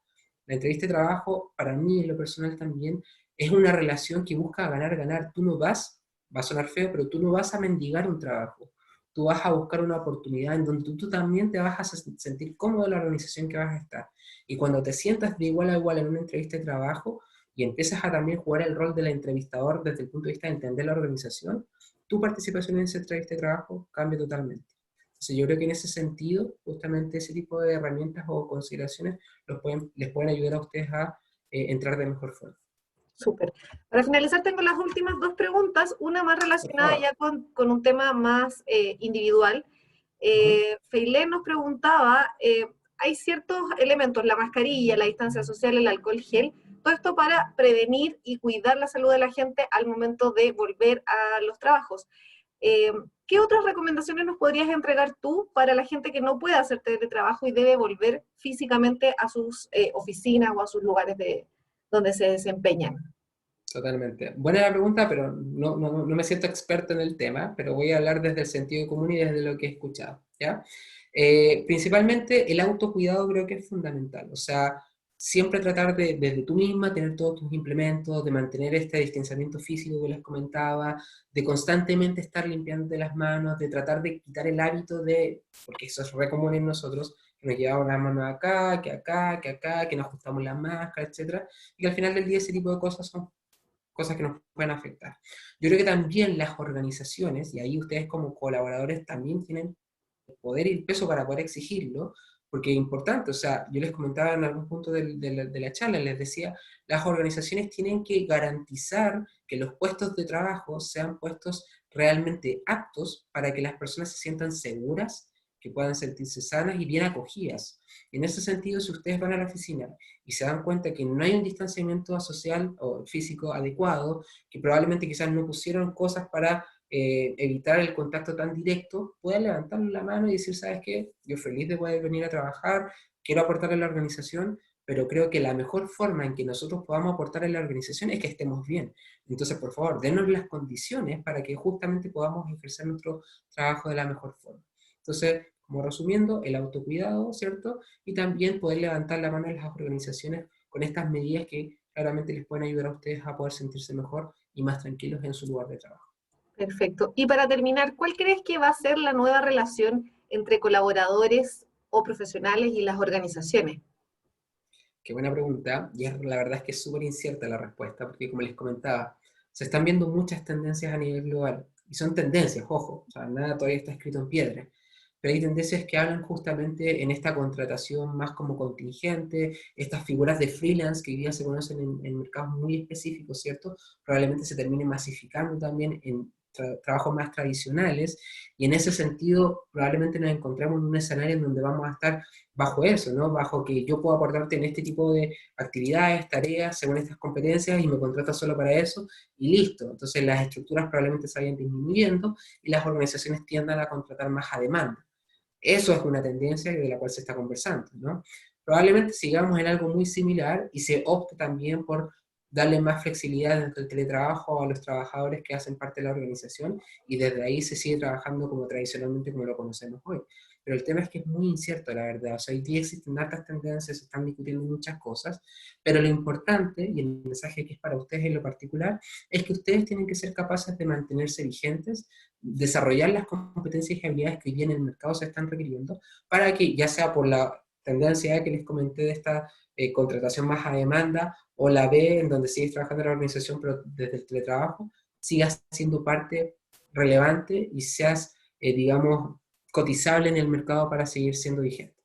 La entrevista de trabajo, para mí en lo personal también, es una relación que busca ganar-ganar. Tú no vas, va a sonar feo, pero tú no vas a mendigar un trabajo. Tú vas a buscar una oportunidad en donde tú también te vas a sentir cómodo en la organización que vas a estar. Y cuando te sientas de igual a igual en una entrevista de trabajo y empiezas a también jugar el rol del entrevistador desde el punto de vista de entender la organización, tu participación en esa entrevista de trabajo cambia totalmente. Entonces yo creo que en ese sentido, justamente ese tipo de herramientas o consideraciones les pueden ayudar a ustedes a entrar de mejor forma. Súper. Para finalizar, tengo las últimas dos preguntas, una más Por relacionada favor. ya con un tema más individual. Ujú. Feilén nos preguntaba, hay ciertos elementos, la mascarilla, la distancia social, el alcohol gel, todo esto para prevenir y cuidar la salud de la gente al momento de volver a los trabajos. ¿Qué otras recomendaciones nos podrías entregar tú para la gente que no puede hacer teletrabajo y debe volver físicamente a sus oficinas o a sus lugares donde se desempeñan? Totalmente. Buena la pregunta, pero no me siento experto en el tema, pero voy a hablar desde el sentido común y desde lo que he escuchado, ¿ya? Principalmente el autocuidado creo que es fundamental, o sea, siempre tratar de, desde tú misma, tener todos tus implementos, de mantener este distanciamiento físico que les comentaba, de constantemente estar limpiándote las manos, de tratar de quitar el hábito de, porque eso es re común en nosotros, que nos llevamos las manos acá, que acá, que acá, que nos ajustamos la máscara, etcétera, y que al final del día ese tipo de cosas son cosas que nos pueden afectar. Yo creo que también las organizaciones, y ahí ustedes como colaboradores también tienen el poder y el peso para poder exigirlo, porque es importante, o sea, yo les comentaba en algún punto de la charla, les decía, las organizaciones tienen que garantizar que los puestos de trabajo sean puestos realmente aptos para que las personas se sientan seguras, que puedan sentirse sanas y bien acogidas. En ese sentido, si ustedes van a la oficina y se dan cuenta que no hay un distanciamiento social o físico adecuado, que probablemente quizás no pusieron cosas para evitar el contacto tan directo, pueden levantar la mano y decir, ¿sabes qué? Yo feliz de poder venir a trabajar, quiero aportar a la organización, pero creo que la mejor forma en que nosotros podamos aportar a la organización es que estemos bien. Entonces, por favor, denos las condiciones para que justamente podamos ejercer nuestro trabajo de la mejor forma. Entonces, como resumiendo, el autocuidado, ¿cierto? Y también poder levantar la mano en las organizaciones con estas medidas que claramente les pueden ayudar a ustedes a poder sentirse mejor y más tranquilos en su lugar de trabajo. Perfecto. Y para terminar, ¿cuál crees que va a ser la nueva relación entre colaboradores o profesionales y las organizaciones? Qué buena pregunta, y la verdad es que es súper incierta la respuesta, porque como les comentaba, se están viendo muchas tendencias a nivel global, y son tendencias, ojo, o sea, nada todavía está escrito en piedra, pero hay tendencias que hablan justamente en esta contratación más como contingente, estas figuras de freelance que hoy día se conocen en mercados muy específicos, ¿cierto? Probablemente se terminen masificando también en trabajos más tradicionales, y en ese sentido probablemente nos encontramos en un escenario en donde vamos a estar bajo eso, ¿no? Bajo que yo puedo aportarte en este tipo de actividades, tareas, según estas competencias, y me contratas solo para eso, y listo. Entonces las estructuras probablemente se vayan disminuyendo y las organizaciones tiendan a contratar más a demanda. Eso es una tendencia de la cual se está conversando, ¿no? Probablemente sigamos en algo muy similar y se opte también por darle más flexibilidad dentro del teletrabajo a los trabajadores que hacen parte de la organización y desde ahí se sigue trabajando como tradicionalmente como lo conocemos hoy. Pero el tema es que es muy incierto, la verdad. O sea, hoy día existen hartas tendencias, se están discutiendo muchas cosas, pero lo importante, y el mensaje que es para ustedes en lo particular, es que ustedes tienen que ser capaces de mantenerse vigentes, desarrollar las competencias y habilidades que hoy día en el mercado se están requiriendo, para que ya sea por la tendencia que les comenté de esta contratación más a demanda, o la B, en donde sigues trabajando en la organización, pero desde el teletrabajo, sigas siendo parte relevante y seas, digamos, cotizable en el mercado para seguir siendo vigente.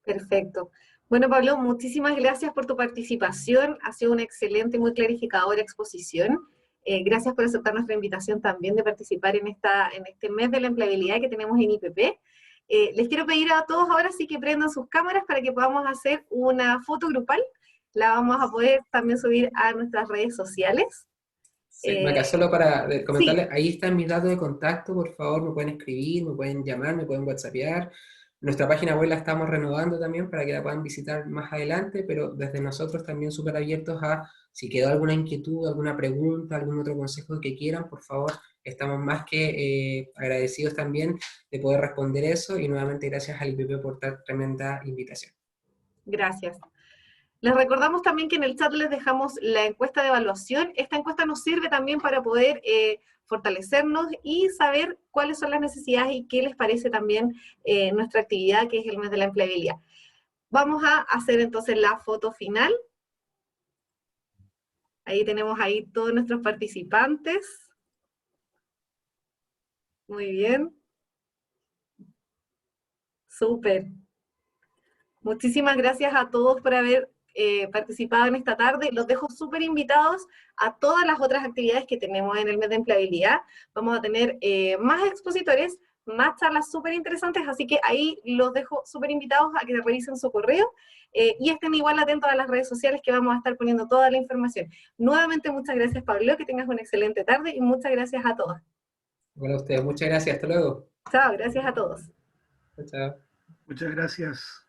Perfecto. Bueno, Pablo, muchísimas gracias por tu participación. Ha sido una excelente, muy clarificadora exposición. Gracias por aceptar nuestra invitación también de participar en este mes de la empleabilidad que tenemos en IPP. Les quiero pedir a todos ahora sí que prendan sus cámaras para que podamos hacer una foto grupal. La vamos a poder también subir a nuestras redes sociales. Sí, Maca, solo para Sí, comentarles, ahí están mis datos de contacto, por favor, me pueden escribir, me pueden llamar, me pueden whatsappear. Nuestra página web la estamos renovando también para que la puedan visitar más adelante, pero desde nosotros también súper abiertos a, si quedó alguna inquietud, alguna pregunta, algún otro consejo que quieran, por favor, estamos más que agradecidos también de poder responder eso, y nuevamente gracias al IPP por tal tremenda invitación. gracias. Les recordamos también que en el chat les dejamos la encuesta de evaluación. Esta encuesta nos sirve también para poder fortalecernos y saber cuáles son las necesidades y qué les parece también nuestra actividad, que es el mes de la empleabilidad. Vamos a hacer entonces la foto final. Ahí tenemos ahí todos nuestros participantes. Muy bien. Súper. Muchísimas gracias a todos por haber participado en esta tarde. Los dejo súper invitados a todas las otras actividades que tenemos en el mes de empleabilidad. Vamos a tener más expositores, más charlas súper interesantes, así que ahí los dejo súper invitados a que revisen su correo y estén igual atentos a las redes sociales que vamos a estar poniendo toda la información. Nuevamente, muchas gracias, Pablo, que tengas una excelente tarde y muchas gracias a todos. Bueno, a ustedes, muchas gracias, hasta luego. Chao, gracias a todos. Chao, chao. Muchas gracias.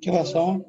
¿Qué pasó?